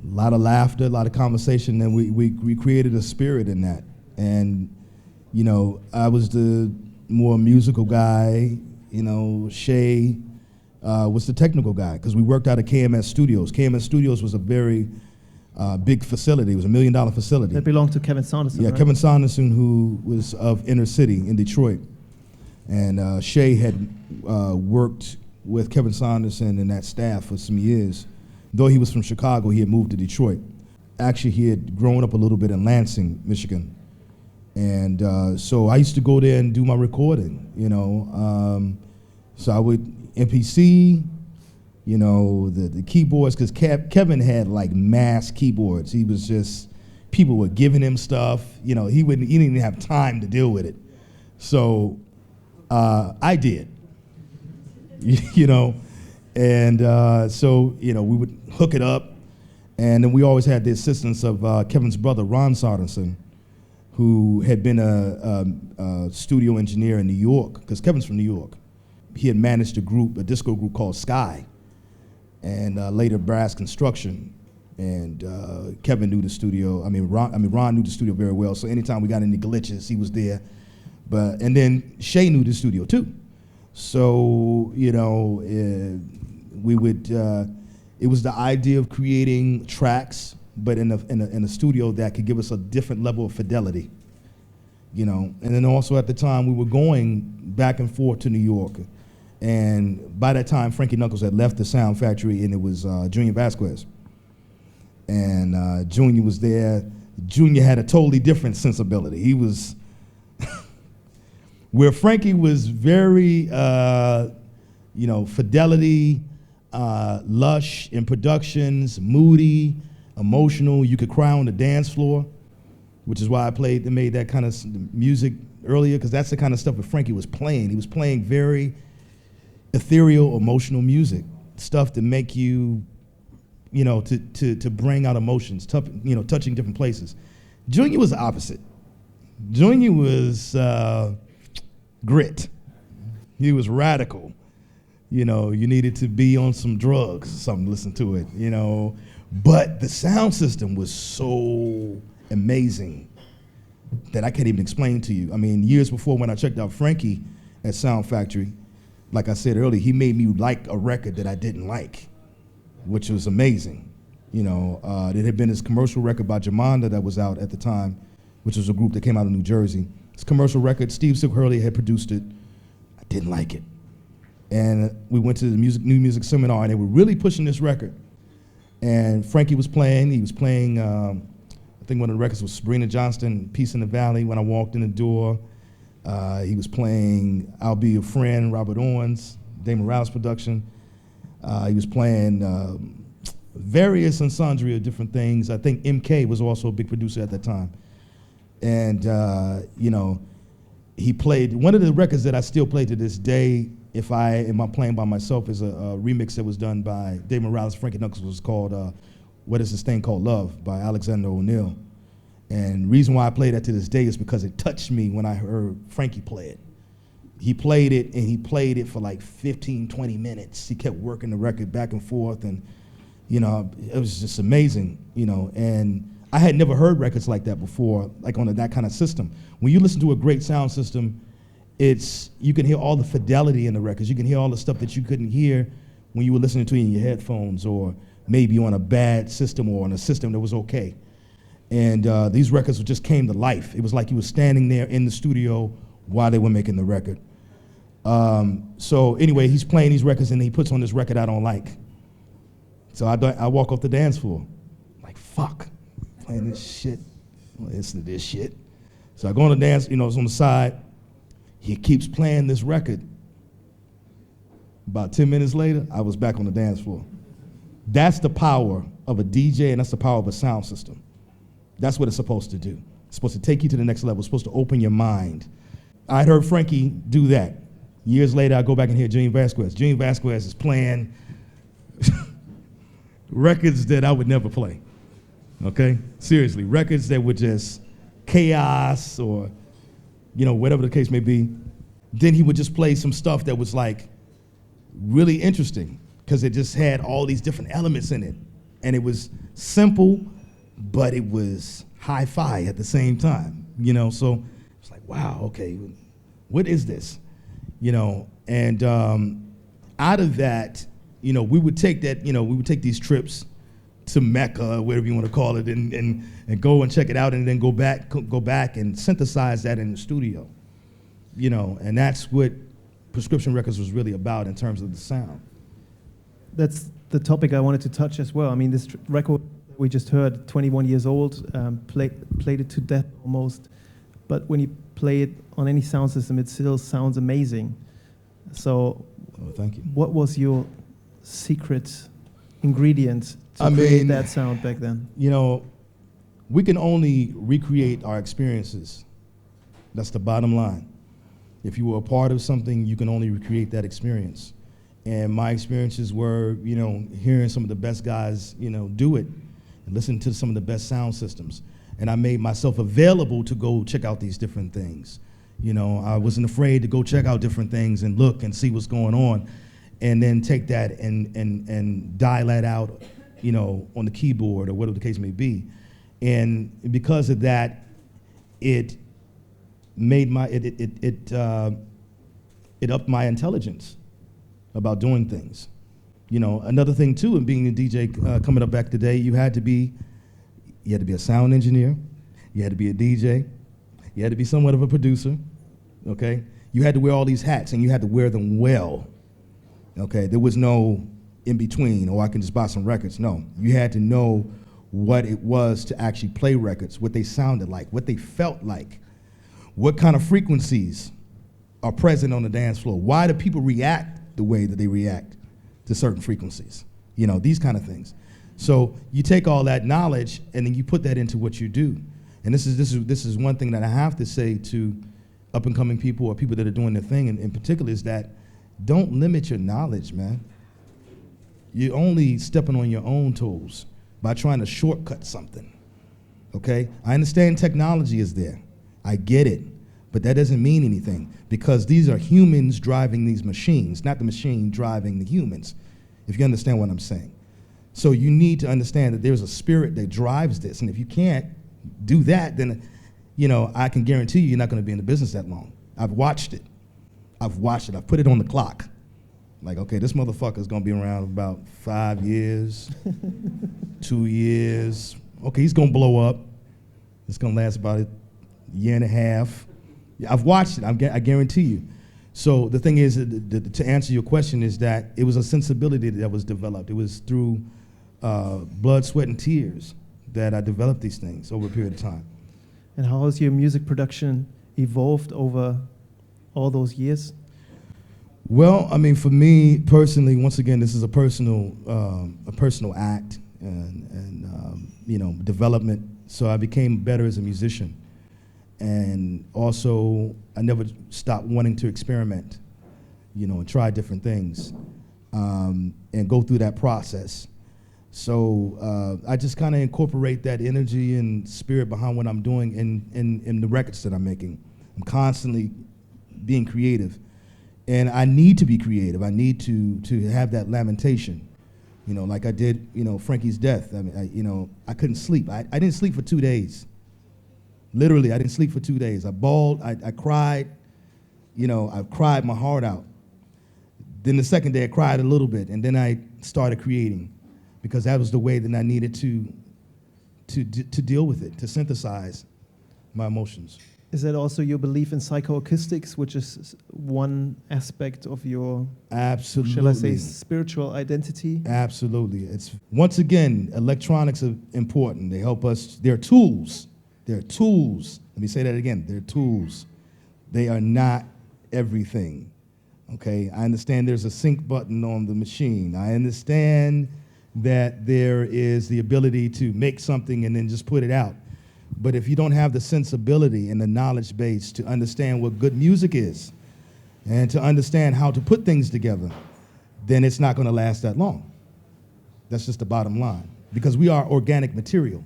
Speaker 2: A lot of laughter, a lot of conversation, and we created a spirit in that. And, I was the more musical guy, Shay was the technical guy, because we worked out of KMS Studios. KMS Studios was a very big facility. It was $1 million facility.
Speaker 1: That belonged to Kevin Saunderson,
Speaker 2: Yeah,
Speaker 1: right?
Speaker 2: Kevin Saunderson, who was of Inner City in Detroit. And Shay had worked with Kevin Saunderson and that staff for some years. Though he was from Chicago, he had moved to Detroit. Actually, he had grown up a little bit in Lansing, Michigan. And so I used to go there and do my recording, So I would MPC, the keyboards, because Kevin had like mass keyboards. He was just, people were giving him stuff. He didn't even have time to deal with it. So I did, and so we would hook it up, and then we always had the assistance of Kevin's brother, Ron Saunderson, who had been a studio engineer in New York, because Kevin's from New York. He had managed a disco group called Sky, and later Brass Construction. And Kevin knew the studio. Ron knew the studio very well. So anytime we got any glitches, he was there. And then Shay knew the studio too. So we would. It was the idea of creating tracks, but in a studio that could give us a different level of fidelity. And then also at the time we were going back and forth to New York. And by that time, Frankie Knuckles had left the Sound Factory, and it was Junior Vasquez. And Junior was there. Junior had a totally different sensibility. He was, where Frankie was very, fidelity, lush in productions, moody, emotional. You could cry on the dance floor, which is why I made that kind of music earlier, because that's the kind of stuff that Frankie was playing. He was playing very ethereal, emotional music, stuff to make you, to bring out emotions, touching different places. Junior was the opposite. Junior was grit. He was radical. You needed to be on some drugs or something to listen to it, But the sound system was so amazing that I can't even explain to you. Years before, when I checked out Frankie at Sound Factory, like I said earlier, he made me like a record that I didn't like, which was amazing. There had been this commercial record by Jamanda that was out at the time, which was a group that came out of New Jersey. This commercial record, Steve Silk Hurley had produced it. I didn't like it. And we went to the new music seminar, and they were really pushing this record. And Frankie was playing. He was playing, I think one of the records was Sabrina Johnston, Peace in the Valley, When I Walked in the Door. He was playing I'll Be Your Friend, Robert Owens, Damon Rouse production. He was playing various and sundry of different things. I think MK was also a big producer at that time. And, you know, he played, one of the records that I still play to this day, if I am playing by myself, is a remix that was done by Dave Morales, Frankie Knuckles, was called, What Is This Thing Called Love by Alexander O'Neal. And the reason why I play that to this day is because it touched me when I heard Frankie play it. He played it, and he played it for like 15, 20 minutes. He kept working the record back and forth, and, you know, it was just amazing, you know. And I had never heard records like that before, like on that kind of system. When you listen to a great sound system, you can hear all the fidelity in the records. You can hear all the stuff that you couldn't hear when you were listening to it in your headphones, or maybe on a bad system or on a system that was okay. And these records just came to life. It was like you were standing there in the studio while they were making the record. So anyway, he's playing these records, and he puts on this record I don't like. So I walk off the dance floor, like, fuck, playing this shit, listen to this shit. So I go on the dance, you know, it's on the side. He keeps playing this record. About 10 minutes later, I was back on the dance floor. That's the power of a DJ, and that's the power of a sound system. That's what it's supposed to do. It's supposed to take you to the next level. It's supposed to open your mind. I'd heard Frankie do that. Years later, I go back and hear Junior Vasquez. Junior Vasquez is playing records that I would never play, okay? Seriously, records that were just chaos or, you know, whatever the case may be. Then he would just play some stuff that was like really interesting because it just had all these different elements in it. And it was simple, but it was hi-fi at the same time, you know? So it's like, wow, okay, what is this? You know, and out of that, you know, we would take that, you know, we would take these trips to Mecca, whatever you want to call it, and go and check it out, and then go back and synthesize that in the studio, you know, and that's what Prescription Records was really about in terms of the sound.
Speaker 1: That's the topic I wanted to touch as well. I mean, this record we just heard, 21 years old, played it to death almost, but when you play it on any sound system, it still sounds amazing. So,
Speaker 2: thank you.
Speaker 1: What was your secret ingredient to create that sound back then?
Speaker 2: You know, we can only recreate our experiences. That's the bottom line. If you were a part of something, you can only recreate that experience. And my experiences were, you know, hearing some of the best guys, you know, do it, and listening to some of the best sound systems. And I made myself available to go check out these different things. You know, I wasn't afraid to go check out different things and look and see what's going on, and then take that and dial that out, you know, on the keyboard or whatever the case may be. And because of that, it made it upped my intelligence about doing things. You know, another thing too, in being a DJ coming up back today, you had to be a sound engineer, you had to be a DJ, you had to be somewhat of a producer, okay? You had to wear all these hats, and you had to wear them well, okay? There was no in between, or I can just buy some records. No, you had to know what it was to actually play records, what they sounded like, what they felt like, what kind of frequencies are present on the dance floor. Why do people react the way that they react to certain frequencies? You know, these kind of things. So you take all that knowledge and then you put that into what you do. And this is one thing that I have to say to up and coming people or people that are doing their thing in particular, is that don't limit your knowledge, man. You're only stepping on your own toes by trying to shortcut something, okay? I understand technology is there. I get it, but that doesn't mean anything, because these are humans driving these machines, not the machine driving the humans, if you understand what I'm saying. So you need to understand that there's a spirit that drives this, and if you can't do that, then, you know, I can guarantee you're not going to be in the business that long. I've watched it. I've put it on the clock. Like, okay, this motherfucker's going to be around about 5 years, 2 years. Okay, he's going to blow up. It's going to last about a year and a half. Yeah, I've watched it. I guarantee you. So the thing is, to answer your question, is that it was a sensibility that was developed. It was through blood, sweat, and tears that I developed these things over a period of time.
Speaker 1: And how has your music production evolved over all those years?
Speaker 2: Well, I mean, for me personally, once again, this is a personal act and development. So I became better as a musician, and also I never stopped wanting to experiment, and try different things, and go through that process. So I just kind of incorporate that energy and spirit behind what I'm doing in the records that I'm making. I'm constantly being creative. And I need to be creative. I need to have that lamentation, like I did, Frankie's death. I mean, I couldn't sleep. I didn't sleep for 2 days. Literally, I didn't sleep for 2 days. I bawled. I cried. I cried my heart out. Then the second day, I cried a little bit, and then I started creating, because that was the way that I needed to deal with it, to synthesize my emotions.
Speaker 1: Is that also your belief in psychoacoustics, which is one aspect of your,
Speaker 2: absolutely,
Speaker 1: shall I say, spiritual identity?
Speaker 2: Absolutely. It's, once again, electronics are important. They help us. They're tools. They're tools. Let me say that again. They're tools. They are not everything. Okay? I understand there's a sync button on the machine. I understand that there is the ability to make something and then just put it out. But if you don't have the sensibility and the knowledge base to understand what good music is and to understand how to put things together, then it's not going to last that long. That's just the bottom line. Because we are organic material,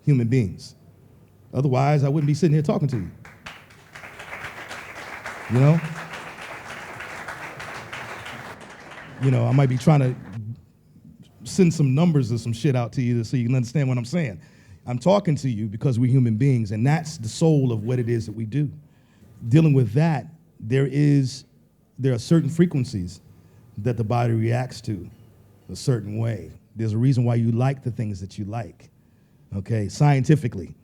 Speaker 2: human beings. Otherwise, I wouldn't be sitting here talking to you. I might be trying to send some numbers or some shit out to you so you can understand what I'm saying. I'm talking to you because we're human beings, and that's the soul of what it is that we do. Dealing with that, there are certain frequencies that the body reacts to a certain way. There's a reason why you like the things that you like, okay, scientifically,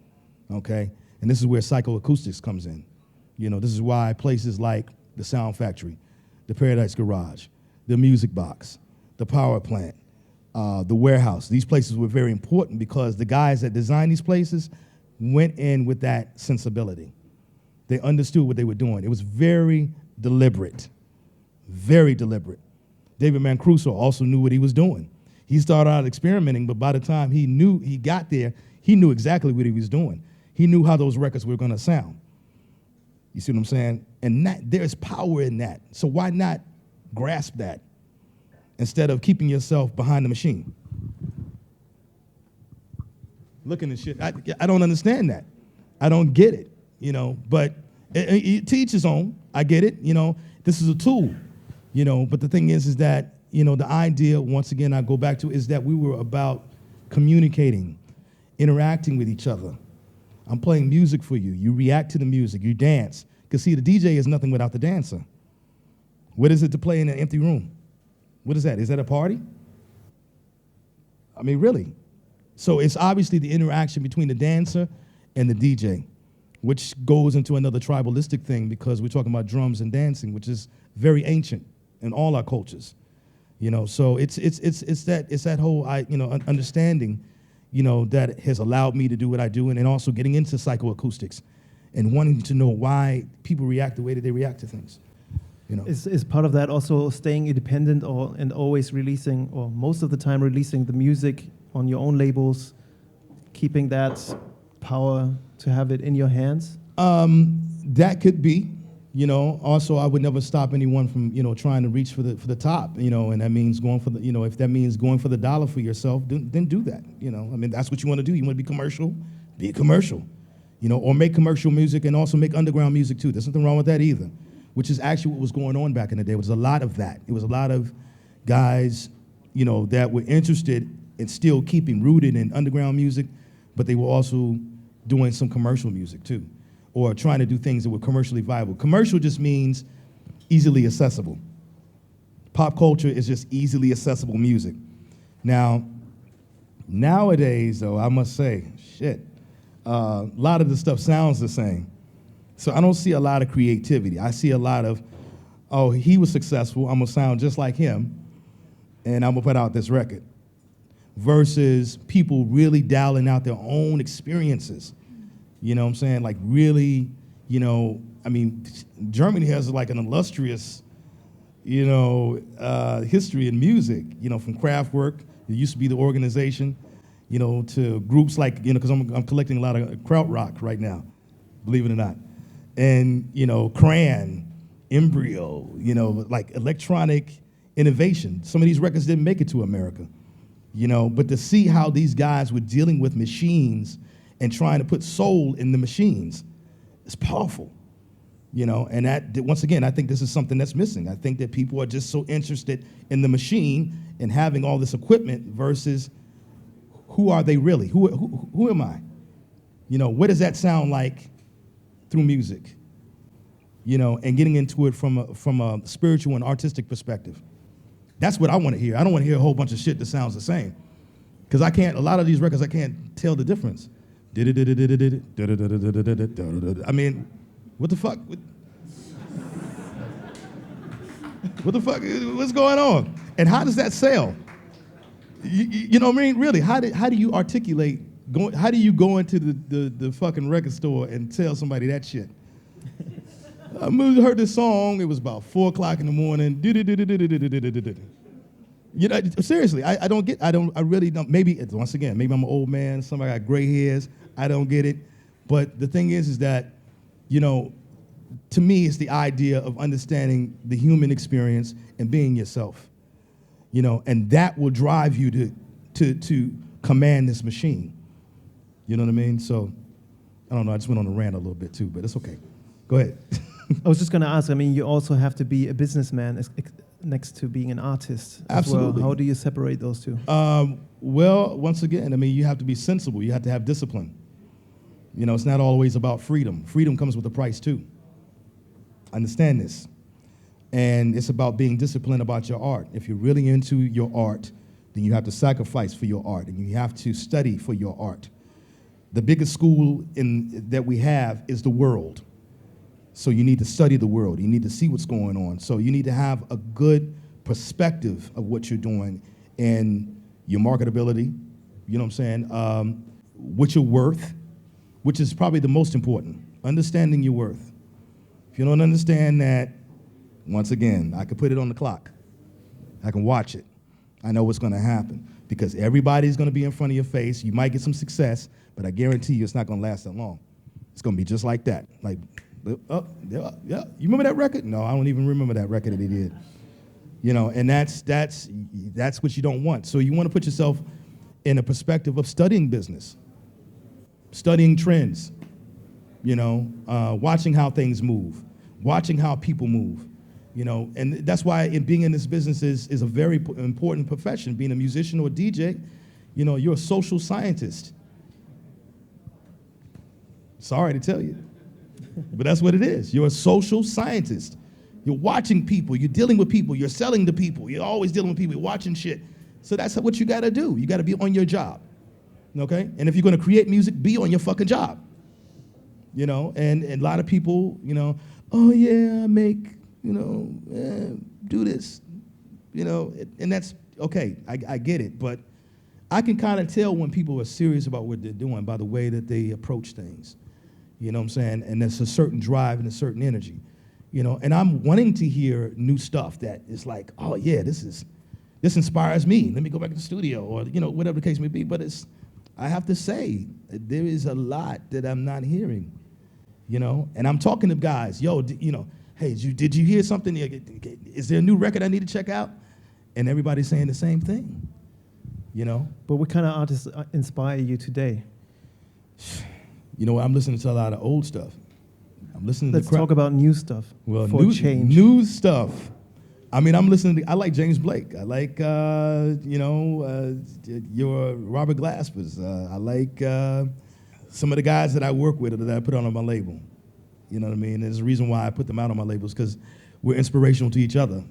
Speaker 2: okay? And this is where psychoacoustics comes in. This is why places like the Sound Factory, the Paradise Garage, the Music Box, the Power Plant, the Warehouse. These places were very important because the guys that designed these places went in with that sensibility. They understood what they were doing. It was very deliberate, very deliberate. David Mancuso also knew what he was doing. He started out experimenting, but by the time he got there, he knew exactly what he was doing. He knew how those records were going to sound. You see what I'm saying? And there's power in that. So why not grasp that instead of keeping yourself behind the machine? Looking at shit. I don't understand that. I don't get it, but to each his own. I get it, this is a tool, but the thing is that, the idea, once again, I go back to, is that we were about communicating, interacting with each other. I'm playing music for you. You react to the music. You dance. Because, see, the DJ is nothing without the dancer. What is it to play in an empty room? What is that? Is that a party? I mean, really. So it's obviously the interaction between the dancer and the DJ, which goes into another tribalistic thing, because we're talking about drums and dancing, which is very ancient in all our cultures. So it's that whole understanding, that has allowed me to do what I do, and also getting into psychoacoustics and wanting to know why people react the way that they react to things.
Speaker 1: Is part of that also staying independent and always releasing, or most of the time releasing the music on your own labels, keeping that power to have it in your hands?
Speaker 2: That could be. Also, I would never stop anyone from, trying to reach for the top, and that means going for the, if that means going for the dollar for yourself, then do that. I mean, that's what you want to do. You want to be commercial, be commercial, or make commercial music and also make underground music too. There's nothing wrong with that either, which is actually what was going on back in the day. It was a lot of that. It was a lot of guys, that were interested in still keeping rooted in underground music, but they were also doing some commercial music too, or trying to do things that were commercially viable. Commercial just means easily accessible. Pop culture is just easily accessible music. Now, nowadays, though, I must say, a lot of the stuff sounds the same. So I don't see a lot of creativity. I see a lot of, oh, he was successful, I'm gonna sound just like him, and I'm gonna put out this record. Versus people really dialing out their own experiences. You know what I'm saying? Like really, I mean, Germany has like an illustrious, history in music, from Kraftwerk. It used to be the organization, to groups like, because I'm collecting a lot of krautrock right now, believe it or not. And, Cran, Embryo, like electronic innovation. Some of these records didn't make it to America, but to see how these guys were dealing with machines and trying to put soul in the machines, it's powerful. And that, once again, I think this is something that's missing. I think that people are just so interested in the machine and having all this equipment versus who are they really? Who am I? What does that sound like through music? And getting into it from a spiritual and artistic perspective. That's what I want to hear. I don't want to hear a whole bunch of shit that sounds the same. Because a lot of these records, I can't tell the difference. I mean, what the fuck? What the fuck? What's going on? And how does that sell? You know what I mean? Really, how do you articulate? How do you go into the fucking record store and tell somebody that shit? I heard this song. It was about 4 o'clock in the morning. Seriously, I really don't. Maybe once again, maybe I'm an old man. Somebody got gray hairs. I don't get it. But the thing is that, to me, it's the idea of understanding the human experience and being yourself. And that will drive you to command this machine. You know what I mean? So, I don't know. I just went on a rant a little bit too, but it's okay. Go ahead.
Speaker 1: I was just going to ask. I mean, you also have to be a businessman next to being an artist.
Speaker 2: Absolutely.
Speaker 1: Well. How do you separate those two?
Speaker 2: Well, once again, I mean, you have to be sensible. You have to have discipline. It's not always about freedom. Freedom comes with a price too. Understand this. And it's about being disciplined about your art. If you're really into your art, then you have to sacrifice for your art, and you have to study for your art. The biggest school that we have is the world. So you need to study the world. You need to see what's going on. So you need to have a good perspective of what you're doing and your marketability, you know what I'm saying, what you're worth, which is probably the most important, understanding your worth. If you don't understand that, once again, I can put it on the clock. I can watch it. I know what's going to happen because everybody's going to be in front of your face. You might get some success, but I guarantee you it's not going to last that long. It's going to be just like that. Like, oh, yeah. You remember that record? No, I don't even remember that record that he did. And that's what you don't want. So you want to put yourself in a perspective of studying business, studying trends, watching how things move, watching how people move, and that's why being in this business is a very important profession. Being a musician or a DJ, you're a social scientist. Sorry to tell you. But that's what it is. You're a social scientist. You're watching people. You're dealing with people. You're selling to people. You're always dealing with people. You're watching shit. So that's what you got to do. You got to be on your job. Okay? And if you're going to create music, be on your fucking job. And a lot of people, oh, yeah, I make, do this. And that's okay. I get it. But I can kind of tell when people are serious about what they're doing by the way that they approach things. You know what I'm saying? And there's a certain drive and a certain energy, and I'm wanting to hear new stuff that is like, oh yeah, this inspires me. Let me go back to the studio or, whatever the case may be. But I have to say, there is a lot that I'm not hearing, and I'm talking to guys, hey, did you hear something? Is there a new record I need to check out? And everybody's saying the same thing,
Speaker 1: But what kind of artists inspire you today?
Speaker 2: I'm listening to a lot of old stuff. I'm listening
Speaker 1: Let's talk about new stuff.
Speaker 2: Well,
Speaker 1: for change.
Speaker 2: New stuff. I mean, I like James Blake. I like, your Robert Glaspers. I like some of the guys that I work with or that I put on my label. You know what I mean? There's a reason why I put them out on my labels because we're inspirational to each other,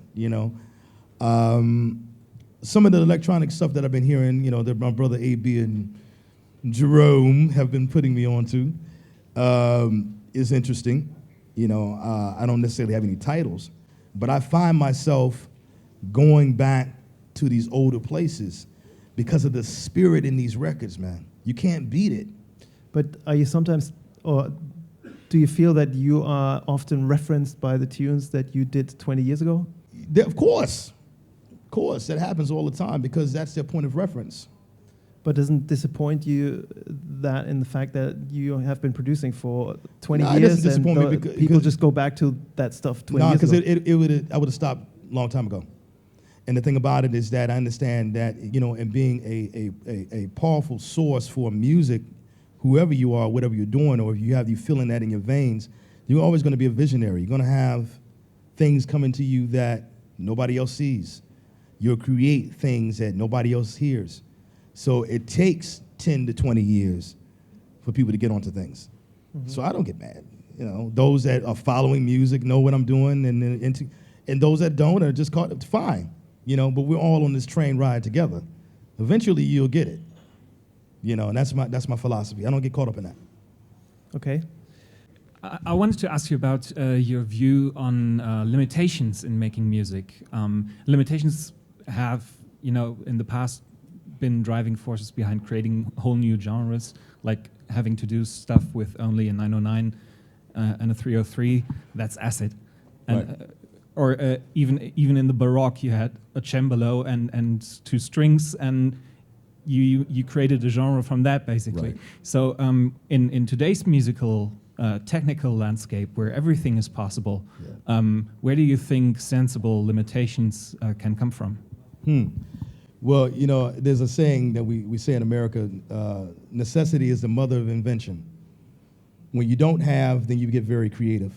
Speaker 2: Some of the electronic stuff that I've been hearing, that my brother A.B. and Jerome have been putting me on to is interesting. I don't necessarily have any titles, but I find myself going back to these older places because of the spirit in these records, man. You can't beat it.
Speaker 1: But are you sometimes, or do you feel that you are often referenced by the tunes that you did 20 years ago?
Speaker 2: Of course, that happens all the time because that's their point of reference.
Speaker 1: But doesn't it disappoint you that in the fact that you have been producing for 20
Speaker 2: No, it
Speaker 1: years
Speaker 2: doesn't disappoint me
Speaker 1: and
Speaker 2: because
Speaker 1: people just go back to that stuff 20 years ago?
Speaker 2: because I would have stopped a long time ago. And the thing about it is that I understand that, and being a powerful source for music, whoever you are, whatever you're doing, or if you feeling that in your veins, you're always going to be a visionary. You're going to have things coming to you that nobody else sees. You'll create things that nobody else hears. So it takes 10 to 20 years for people to get onto things. Mm-hmm. So I don't get mad. Those that are following music know what I'm doing, and those that don't are just caught. Fine, But we're all on this train ride together. Eventually, you'll get it. And that's my philosophy. I don't get caught up in that.
Speaker 1: Okay.
Speaker 3: I wanted to ask you about your view on limitations in making music. Limitations have, in the past been driving forces behind creating whole new genres, like having to do stuff with only a 909 and a 303. That's acid. And,
Speaker 2: right.
Speaker 3: Or even in the Baroque, you had a cembalo and two strings, and you created a genre from that, basically.
Speaker 2: Right.
Speaker 3: So in today's musical technical landscape, where everything is possible, where do you think sensible limitations can come from?
Speaker 2: Well, there's a saying that we say in America, necessity is the mother of invention. When you don't have, then you get very creative.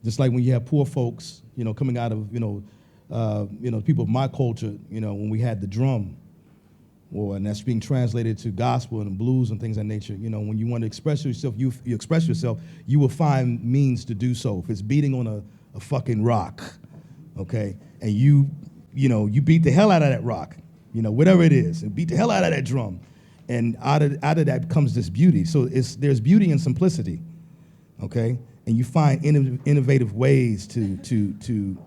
Speaker 2: Just like when you have poor folks, coming out of, people of my culture, when we had the drum, and that's being translated to gospel and blues and things of that nature. When you want to express yourself, you express yourself, you will find means to do so. If it's beating on a fucking rock, okay, and you beat the hell out of that rock, whatever it is, and beat the hell out of that drum, and out of that comes this beauty. So there's beauty in simplicity, okay, and you find innovative ways to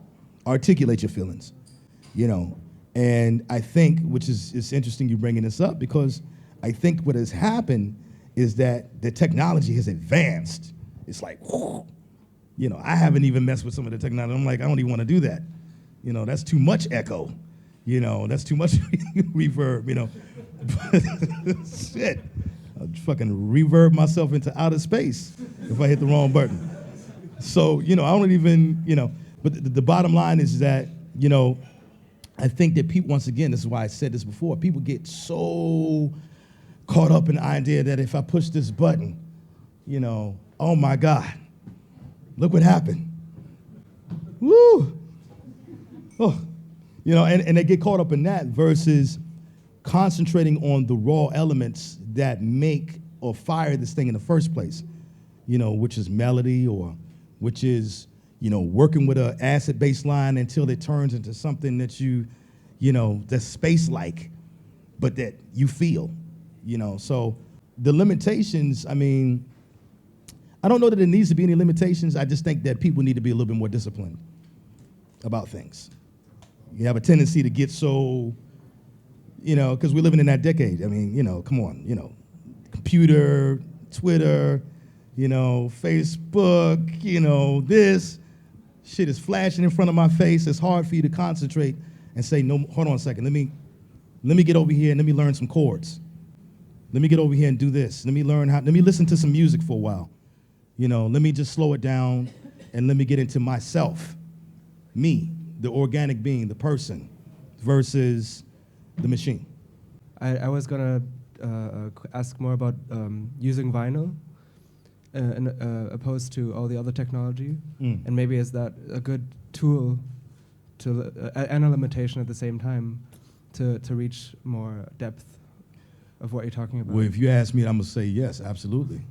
Speaker 2: articulate your feelings, And I think, which is it's interesting you bringing this up, because I think what has happened is that the technology has advanced. It's like, I haven't even messed with some of the technology. I'm like, I don't even want to do that. That's too much echo. That's too much reverb. Shit, I'll fucking reverb myself into outer space if I hit the wrong button. So, I don't even, but the bottom line is that, I think that people, once again, this is why I said this before, people get so caught up in the idea that if I push this button, oh my God, look what happened. Woo! Oh, and they get caught up in that versus concentrating on the raw elements that make or fire this thing in the first place, which is melody, or which is working with an acid bass line until it turns into something that that's space-like, but that you feel, So the limitations, I don't know that there needs to be any limitations. I just think that people need to be a little bit more disciplined about things. You have a tendency to get so, because we're living in that decade. Come on, computer, Twitter, Facebook, this shit is flashing in front of my face. It's hard for you to concentrate and say, no, hold on a second. Let me get over here and let me learn some chords. Let me get over here and do this. Let me listen to some music for a while. Let me just slow it down and let me get into myself, me, the organic being, the person, versus the machine.
Speaker 4: I was gonna ask more about using vinyl opposed to all the other technology, and maybe is that a good tool to and a limitation at the same time to reach more depth of what you're talking about?
Speaker 2: Well, if you ask me, I'm gonna say yes, absolutely.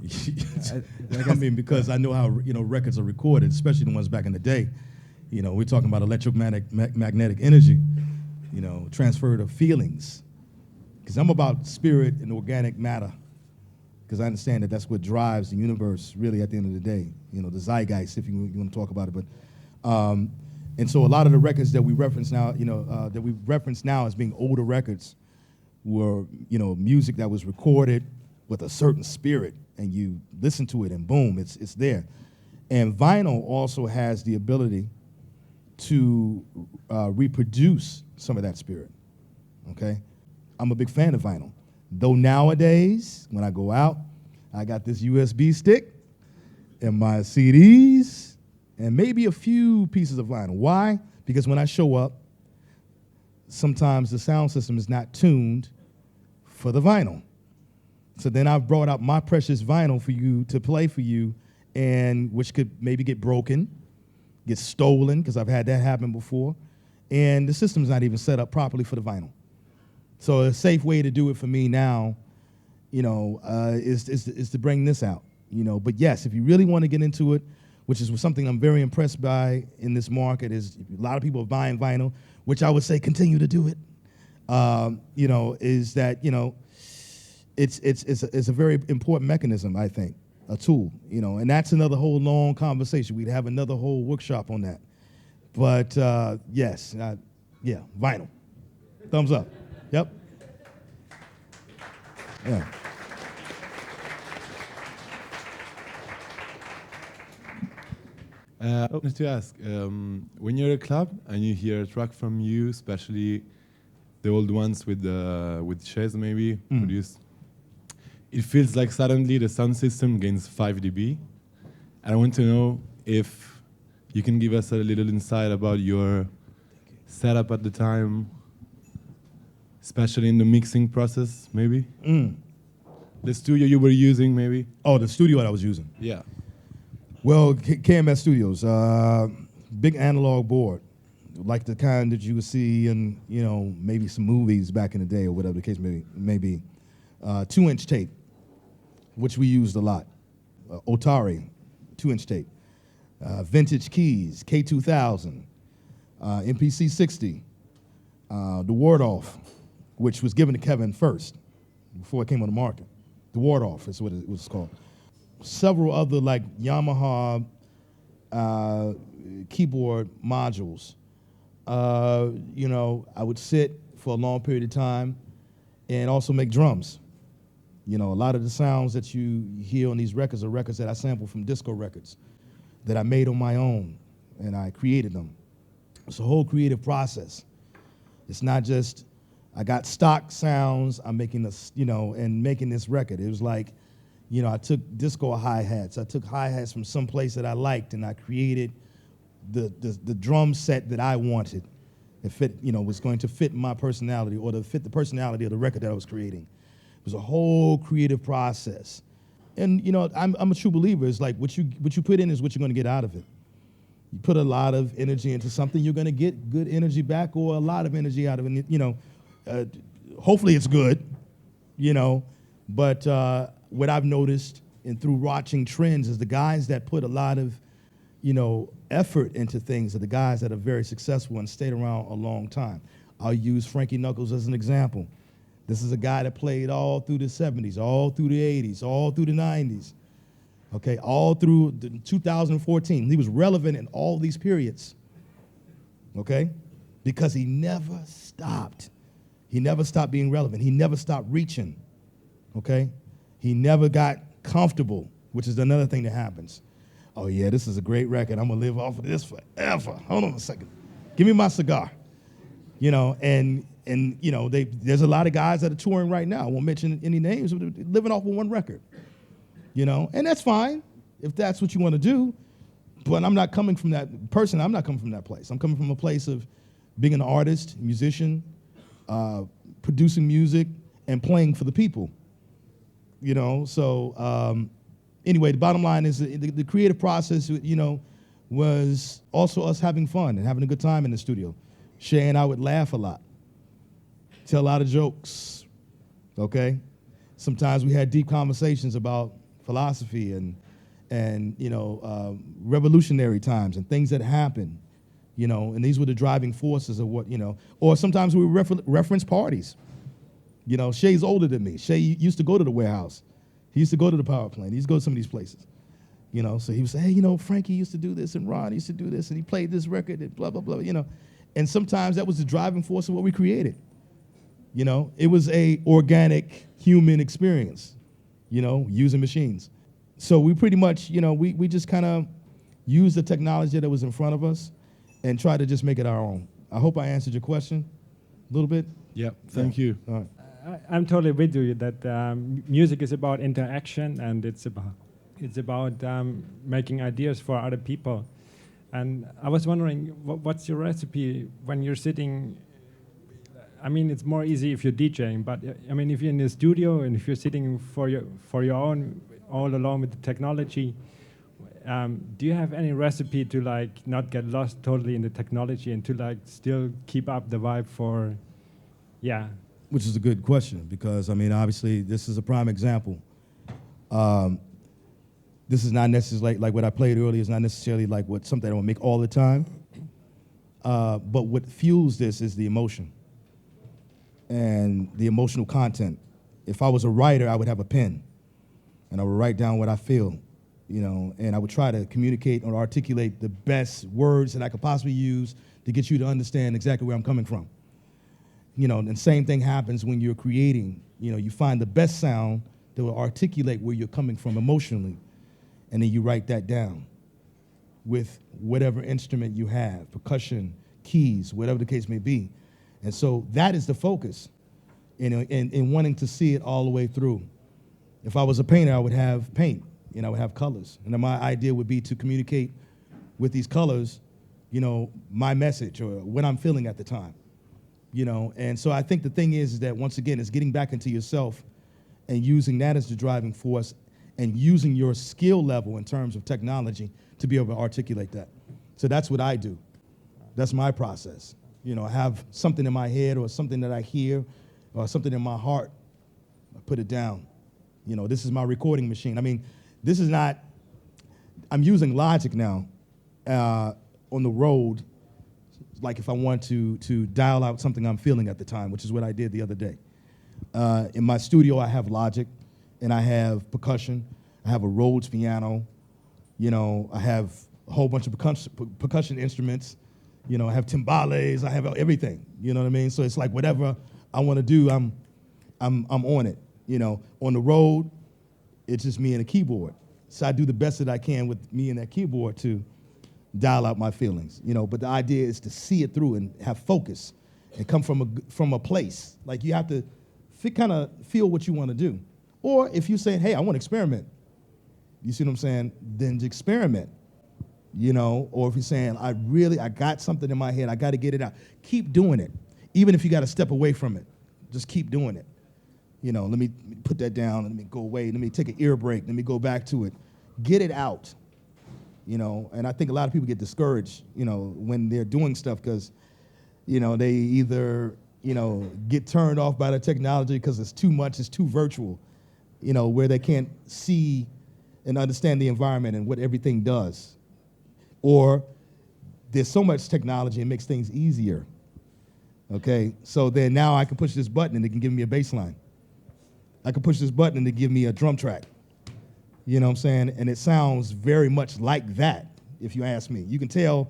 Speaker 2: Because I know how records are recorded, especially the ones back in the day. We're talking about electromagnetic energy, transfer of feelings. Because I'm about spirit and organic matter. Because I understand that that's what drives the universe, really, at the end of the day. The zeitgeist, if you want to talk about it. But and so a lot of the records that we reference now, as being older records, were music that was recorded with a certain spirit, and you listen to it, and boom, it's there. And vinyl also has the ability to reproduce some of that spirit, okay? I'm a big fan of vinyl. Though nowadays, when I go out, I got this USB stick and my CDs and maybe a few pieces of vinyl. Why? Because when I show up, sometimes the sound system is not tuned for the vinyl. So then I've brought out my precious vinyl for you to play for you, and which could maybe get broken, get stolen, because I've had that happen before, and the system's not even set up properly for the vinyl. So a safe way to do it for me now, you know, is to bring this out, you know. But yes, if you really want to get into it, which is something I'm very impressed by in this market, is a lot of people are buying vinyl, which I would say continue to do it. You know, is that, you know, it's a very important mechanism, I think, a tool, you know, and that's another whole long conversation. We'd have another whole workshop on that. But yes, yeah, vinyl. Thumbs up. Yep. Yeah.
Speaker 5: I wanted to ask, when you're at a club and you hear a track from you, especially the old ones with Chase maybe produced, it feels like suddenly the sound system gains 5 dB. And I want to know if you can give us a little insight about your setup at the time, especially in the mixing process, maybe? The studio you were using, maybe?
Speaker 2: Oh, the studio that I was using.
Speaker 5: Yeah.
Speaker 2: Well, KMS Studios, big analog board, like the kind that you would see in, you know, maybe some movies back in the day or whatever the case may be. 2-inch tape, which we used a lot. Otari, 2-inch tape. Vintage keys, K2000, MPC 60, the Ward Off, which was given to Kevin first before it came on the market. The Ward Off is what it was called. Several other like Yamaha keyboard modules. You know, I would sit for a long period of time and also make drums. You know, a lot of the sounds that you hear on these records are records that I sampled from disco records that I made on my own, and I created them. It's a whole creative process. It's not just, I got stock sounds, I'm making this, you know, and making this record. It was like, you know, I took disco hi-hats. I took hi-hats from some place that I liked, and I created the drum set that I wanted. It fit, you know, was going to fit my personality or to fit the personality of the record that I was creating. It was a whole creative process. And, you know, I'm a true believer. It's like what you put in is what you're going to get out of it. You put a lot of energy into something, you're going to get good energy back or a lot of energy out of it. You know, hopefully it's good, you know, but what I've noticed and through watching trends is the guys that put a lot of, you know, effort into things are the guys that are very successful and stayed around a long time. I'll use Frankie Knuckles as an example. This is a guy that played all through the 70s, all through the 80s, all through the 90s, okay, all through 2014. He was relevant in all these periods, okay, because he never stopped. He never stopped being relevant. He never stopped reaching, okay? He never got comfortable, which is another thing that happens. Oh, yeah, this is a great record. I'm going to live off of this forever. Hold on a second. Give me my cigar. You know, and you know, there's a lot of guys that are touring right now. I won't mention any names, but they're living off of one record. You know, and that's fine if that's what you want to do. But I'm not coming from that person. I'm not coming from that place. I'm coming from a place of being an artist, musician, producing music, and playing for the people. You know, so anyway, the bottom line is the creative process, you know, was also us having fun and having a good time in the studio. Shay and I would laugh a lot, tell a lot of jokes, okay? Sometimes we had deep conversations about philosophy and you know, revolutionary times and things that happened, you know, and these were the driving forces of what, you know, or sometimes we would reference parties. You know, Shay's older than me. Shay used to go to the warehouse. He used to go to the power plant. He used to go to some of these places. You know, so he would say, hey, you know, Frankie used to do this and Ron used to do this and he played this record and blah, blah, blah, you know. And sometimes that was the driving force of what we created. You know, it was a organic human experience, you know, using machines. So we pretty much, you know, we just kind of used the technology that was in front of us and try to just make it our own. I hope I answered your question a little bit.
Speaker 5: Yeah, thank you.
Speaker 2: All right.
Speaker 6: I'm totally with you that music is about interaction, and it's about making ideas for other people. And I was wondering, what's your recipe when you're sitting? I mean, it's more easy if you're DJing, but I mean, if you're in the studio and if you're sitting for your own, all alone with the technology, do you have any recipe to like not get lost totally in the technology and to like still keep up the vibe for, yeah?
Speaker 2: Which is a good question, because I mean, obviously, this is a prime example. This is not necessarily like what I played earlier is not necessarily like something I will make all the time. But what fuels this is the emotion and the emotional content. If I was a writer, I would have a pen and I would write down what I feel, you know, and I would try to communicate or articulate the best words that I could possibly use to get you to understand exactly where I'm coming from. You know, and the same thing happens when you're creating. You know, you find the best sound that will articulate where you're coming from emotionally, and then you write that down with whatever instrument you have, percussion, keys, whatever the case may be. And so that is the focus, you know, in wanting to see it all the way through. If I was a painter, I would have paint, you know, I would have colors. And then my idea would be to communicate with these colors, you know, my message or what I'm feeling at the time. You know, and so I think the thing is that once again, it's getting back into yourself and using that as the driving force and using your skill level in terms of technology to be able to articulate that. So that's what I do. That's my process. You know, I have something in my head or something that I hear or something in my heart, I put it down. You know, this is my recording machine. I mean, this is not, I'm using Logic now on the road. Like if I want to dial out something I'm feeling at the time, which is what I did the other day. In my studio, I have Logic, and I have percussion. I have a Rhodes piano. You know, I have a whole bunch of percussion instruments. You know, I have timbales. I have everything. You know what I mean? So it's like whatever I want to do, I'm on it. You know, on the road, it's just me and a keyboard. So I do the best that I can with me and that keyboard to dial out my feelings, you know, but the idea is to see it through and have focus and come from a place. Like you have to kind of feel what you want to do. Or if you're saying, hey, I want to experiment, you see what I'm saying, then experiment, you know, or if you're saying, I got something in my head, I got to get it out. Keep doing it. Even if you got to step away from it, just keep doing it. You know, let me put that down, let me go away, let me take an ear break, let me go back to it. Get it out. You know, and I think a lot of people get discouraged, you know, when they're doing stuff because, you know, they either, you know, get turned off by the technology because it's too much, it's too virtual, you know, where they can't see and understand the environment and what everything does. Or there's so much technology, it makes things easier, okay? So then now I can push this button and it can give me a bass line. I can push this button and it give me a drum track. You know what I'm saying? And it sounds very much like that, if you ask me. You can tell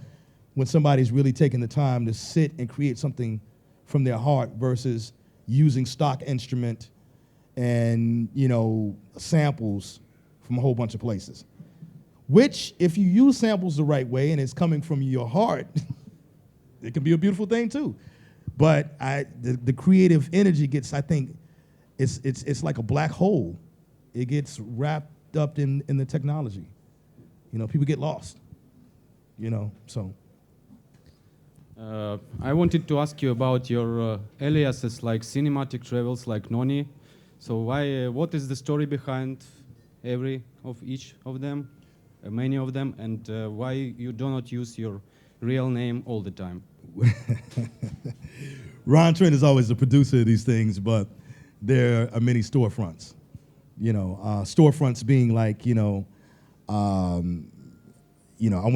Speaker 2: when somebody's really taking the time to sit and create something from their heart versus using stock instrument and, you know, samples from a whole bunch of places. Which, if you use samples the right way and it's coming from your heart, it can be a beautiful thing too. But the creative energy gets, I think, it's like a black hole. It gets wrapped up in the technology. You know, people get lost, you know, so.
Speaker 7: I wanted to ask you about your aliases like cinematic travels like Noni. So what is the story behind each of them, many of them, and why you do not use your real name all the time?
Speaker 2: Ron Trent is always the producer of these things, but there are many storefronts. You know, storefronts being like, I want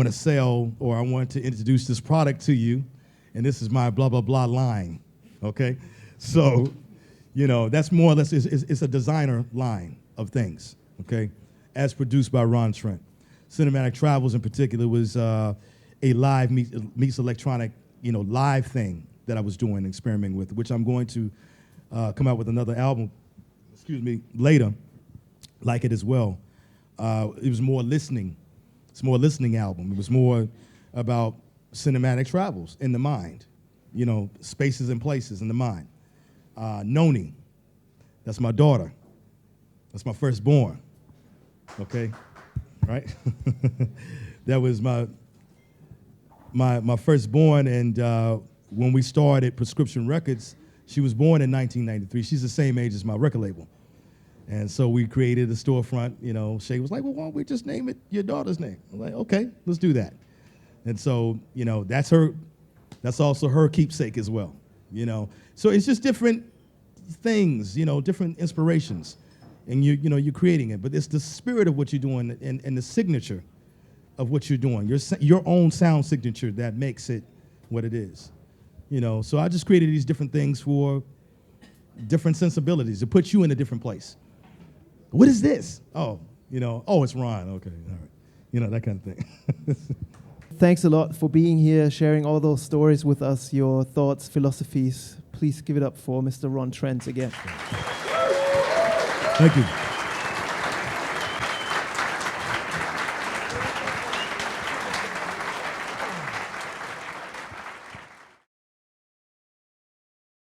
Speaker 2: to sell or I want to introduce this product to you, and this is my blah, blah, blah line, okay? So, you know, that's more or less, it's a designer line of things, okay, as produced by Ron Trent. Cinematic Travels in particular was a live meets electronic, live thing that I was doing, experimenting with, which I'm going to come out with another album, later, like it as well. It was more listening. It's more a listening album. It was more about, cinematic travels in the mind, you know, spaces and places in the mind. Noni, that's my daughter. That's my firstborn, okay, right? That was my firstborn, and when we started Prescription Records, she was born in 1993. She's the same age as my record label. And so we created a storefront, you know. Shay was like, well, why don't we just name it your daughter's name? I'm like, okay, let's do that. And so, you know, that's also her keepsake as well, you know. So it's just different things, you know, different inspirations. And you're creating it. But it's the spirit of what you're doing and the signature of what you're doing, your own sound signature that makes it what it is. You know, so I just created these different things for different sensibilities to put you in a different place. What is this? Oh, it's Ron. Okay, all right. You know, that kind of thing.
Speaker 1: Thanks a lot for being here, sharing all those stories with us, your thoughts, philosophies. Please give it up for Mr. Ron Trent again.
Speaker 2: Thank you.